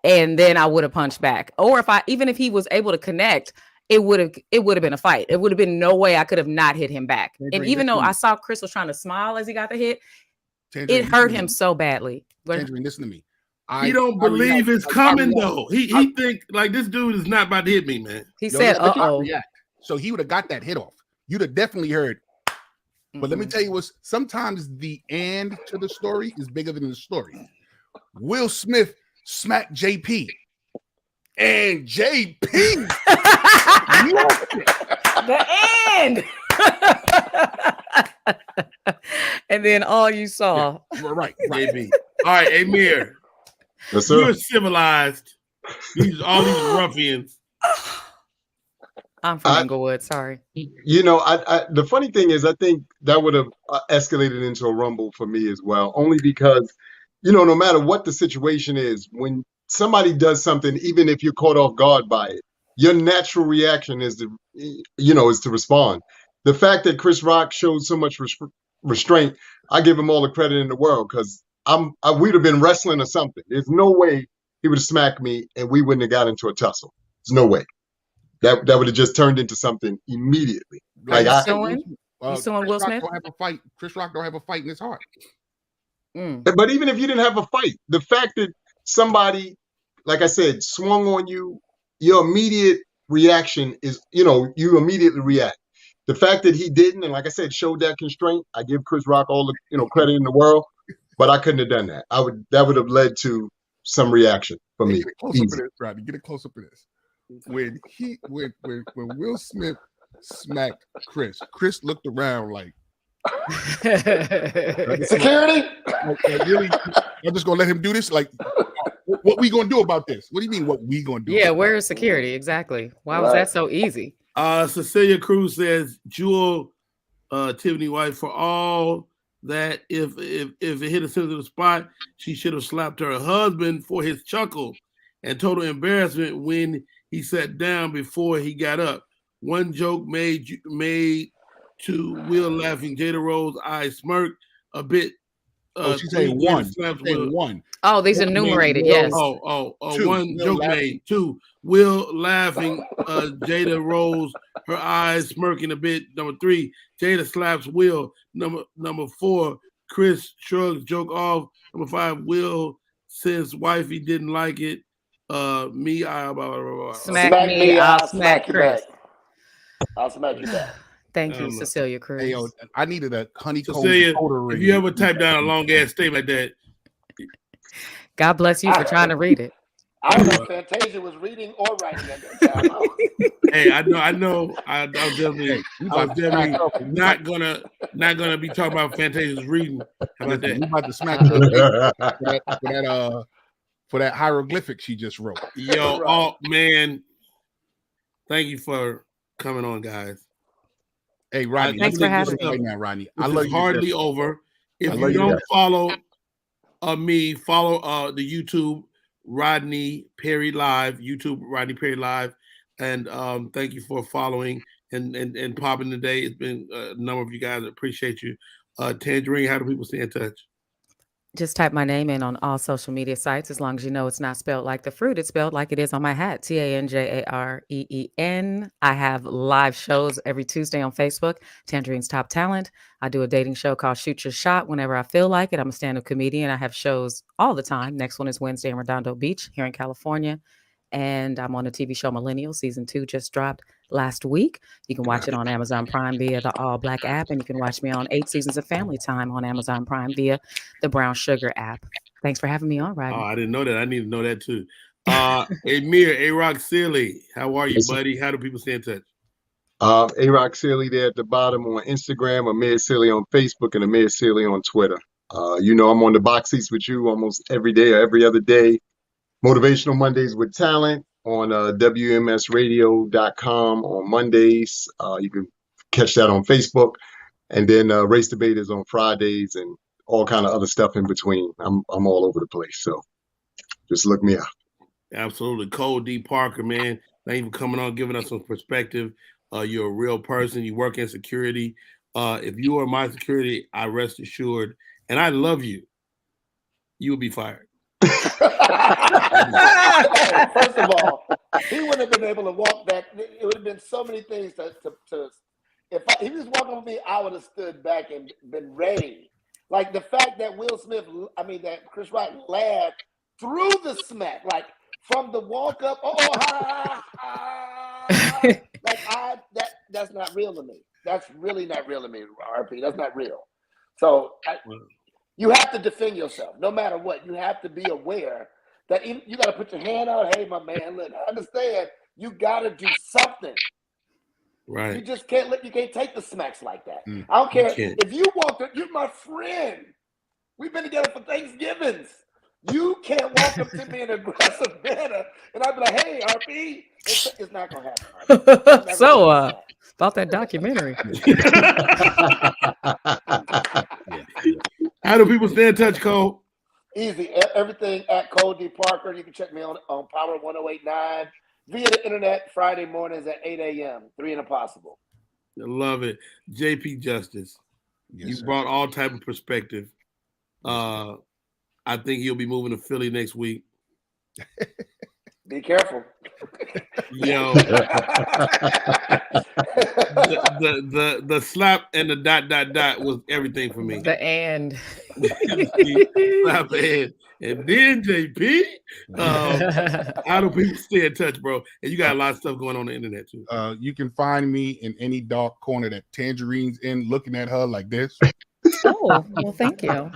And then I would have punched back. Or even if he was able to connect, it would have been a fight. It would have been no way I could have not hit him back. And even though I saw Chris was trying to smile as he got the hit, it hurt him so badly. Tangerine, listen to me. He don't believe it's coming though. He think like this dude is not about to hit me, man. He said, "Uh-oh." So he would have got that hit off. You'd have definitely heard. But let me tell you what, sometimes the end to the story is bigger than the story. Will Smith smack JP and JP the end. And then all you saw, right, JP. All right, Amir. Yes, sir. You're civilized. All these ruffians. I'm from Inglewood. Sorry. The funny thing is, I think that would have escalated into a rumble for me as well, only because no matter what the situation is, when somebody does something, even if you're caught off guard by it, your natural reaction is to respond. The fact that Chris Rock showed so much restraint, I give him all the credit in the world because we'd have been wrestling or something. There's no way he would have smacked me and we wouldn't have got into a tussle. There's no way. That would have just turned into something immediately. You suing Will Smith? Chris Rock don't have a fight in his heart. But even if you didn't have a fight, the fact that somebody, like I said, swung on you, your immediate reaction is, you immediately react. The fact that he didn't, and like I said, showed that constraint, I give Chris Rock all the credit in the world, but I couldn't have done that. That would have led to some reaction for me. Get it close up to this, Rodney. Get it close up to this. When Will Smith smacked Chris looked around like, security. Really, I'm just gonna let him do this. Like, what we gonna do about this? What do you mean? What we gonna do? Yeah, where is security exactly? Why was that so easy? Cecilia Cruz says, Jewel, Tiffany White, for all that if it hit a sensitive spot, she should have slapped her husband for his chuckle and total embarrassment when he sat down before he got up. One joke made to Will laughing. Jada Rose eyes smirked a bit. She's saying one. One. Oh, these are enumerated. Yes. Two. One joke made. Two. Will laughing. Jada Rose, her eyes smirking a bit. Number three. Jada slaps Will. Number four. Chris shrugs joke off. Number five. Will since wifey didn't like it. Me, Smack me. I'll smack Chris. I'll smack you back. Thank you, Cecilia Cruz. Hey, yo, I needed a honeycomb. Cecilia, if you ever type down a long ass statement like that, God bless you for trying to read it. I don't know if Fantasia was reading or writing at that time. Hey, I know. I was definitely not gonna be talking about Fantasia's reading. How about that? We about to smack for that hieroglyphic she just wrote. Yo, oh man, thank you for coming on, guys. Hey, Rodney, thanks for having me. Right now, Rodney, I love you. Hardly over. If you don't follow me, follow the YouTube Rodney Perry Live, and thank you for following and popping today. It's been a number of you guys. I appreciate you. Tangerine, how do people stay in touch? Just type my name in on all social media sites. As long as you know it's not spelled like the fruit, it's spelled like it is on my hat. TANJAREEN. I have live shows every Tuesday on Facebook. Tangerine's Top Talent. I do a dating show called Shoot Your Shot whenever I feel like it. I'm a stand-up comedian. I have shows all the time. Next one is Wednesday in Redondo Beach here in California. And I'm on the TV show Millennial. Season 2 just dropped last week. You can watch it on Amazon Prime via the All Black app. And you can watch me on 8 seasons of Family Time on Amazon Prime via the Brown Sugar app. Thanks for having me on, Rodney. Oh, I didn't know that. I need to know that too. Amir, A-Rock Silly, how are you, buddy? How do people stay in touch? A-Rock Silly there at the bottom on Instagram, Amir Silly on Facebook, and Amir Silly on Twitter. I'm on the box seats with you almost every day or every other day. Motivational Mondays with Talent on WMSradio.com on Mondays. You can catch that on Facebook. And then Race Debate is on Fridays and all kind of other stuff in between. I'm all over the place. So just look me up. Absolutely. Cole D. Parker, man. Thank you for coming on, giving us some perspective. You're a real person. You work in security. If you are my security, I rest assured, and I love you, you will be fired. First of all, he wouldn't have been able to walk back. It would have been so many things to if he was walking with me, I would have stood back and been ready. Like the fact that that Chris Rock laughed through the smack, like from the walk up, that's not real to me. That's really not real to me, RP. That's not real. So you have to defend yourself no matter what. You have to be aware that you got to put your hand out. Hey, my man, look, I understand. You got to do something. Right. You just can't take the smacks like that. I don't care if you walk. You're my friend. We've been together for Thanksgivings. You can't walk up to me in an aggressive manner, and I'd be like, "Hey, RP, it's not gonna happen." So, about that documentary. How do people stay in touch, Cole? Easy. Everything at Cole D. Parker. You can check me on Power 1089 via the internet Friday mornings at 8 a.m. 3 and Impossible. I love it. JP Justice. Yes, you sir. Brought all type of perspective. I think he'll be moving to Philly next week. Be careful. Yo. the slap and the ... was everything for me. The and. Slap and then JP. How do people stay in touch, bro? And you got a lot of stuff going on the internet too. You can find me in any dark corner that Tangerine's in, looking at her like this. Oh, well, thank you.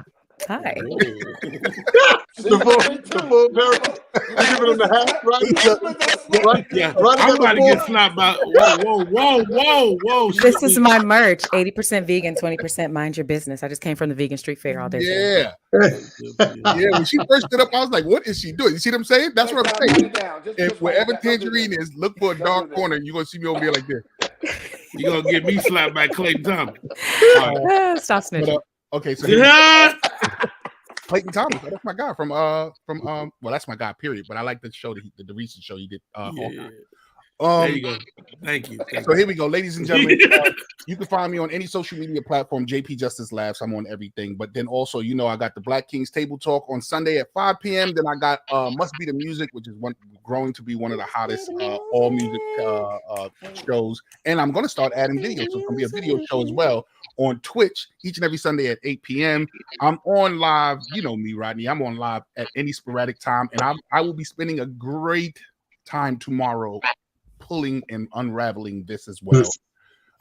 Hi. The full parable. Giving him the hat, right? Yeah, I'm about to get slapped by. Whoa. This is my merch. 80% vegan, 20% mind your business. I just came from the vegan street fair all day. Yeah. Yeah, when she first stood up, I was like, what is she doing? You see what I'm saying? That's what I'm saying. If wherever Tangerine is, look for a dark corner, you're going to see me over here like this. You're going to get me slapped by Clayton Thomas. Stop snitching. Okay, so Yeah. Clayton Thomas. That's my guy from well, that's my guy. Period. But I like the show the recent show he did. There you go. Thank you. So here we go, ladies and gentlemen. You can find me on any social media platform, JP Justice Labs. I'm on everything. But then also, I got the Black Kings Table Talk on Sunday at 5 p.m. Then I got Must Be the Music, which is growing to be one of the hottest all music shows. And I'm going to start adding videos. So it's going to be a video show as well on Twitch each and every Sunday at 8 p.m. I'm on live. You know me, Rodney. I'm on live at any sporadic time. And I will be spending a great time tomorrow pulling and unraveling this as well.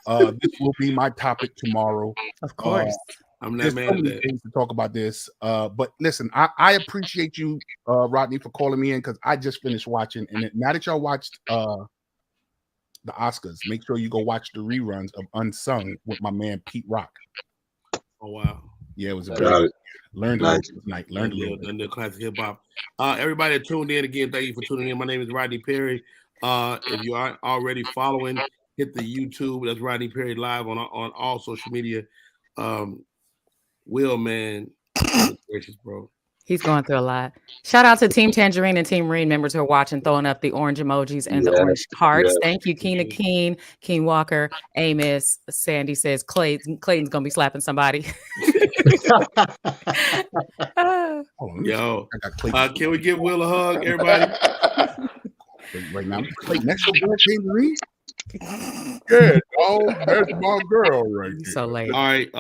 This will be my topic tomorrow. Of course. I'm not mad at that. Things to talk about this. But listen, I appreciate you, Rodney, for calling me in because I just finished watching. And now that y'all watched the Oscars, make sure you go watch the reruns of Unsung with my man Pete Rock. Oh wow. Yeah, it was a Got it. learned a little tonight. Learned a little bit. The classic hip hop. Everybody that tuned in again, thank you for tuning in. My name is Rodney Perry. If you aren't already following, hit the YouTube. That's Rodney Perry Live on all social media. Will, man, gracious, bro. He's going through a lot. Shout out to Team Tangerine and Team Marine members who are watching, throwing up the orange emojis and the orange hearts. Yes. Thank you, Keena Keen Walker, Amos. Sandy says Clayton's gonna be slapping somebody. Yo, can we give Will a hug, everybody? Right now, next to Tangerine. Yeah, that's my girl right there. So late. All right,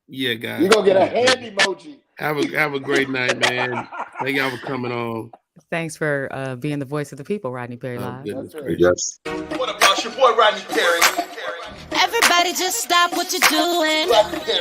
yeah, guys. You're gonna get a hand emoji. Have a great night, man. Thank y'all for coming on. Thanks for being the voice of the people, Rodney Perry Live. Yes. What about your boy Rodney Perry? Everybody just stop what you're doing. Rodney Perry.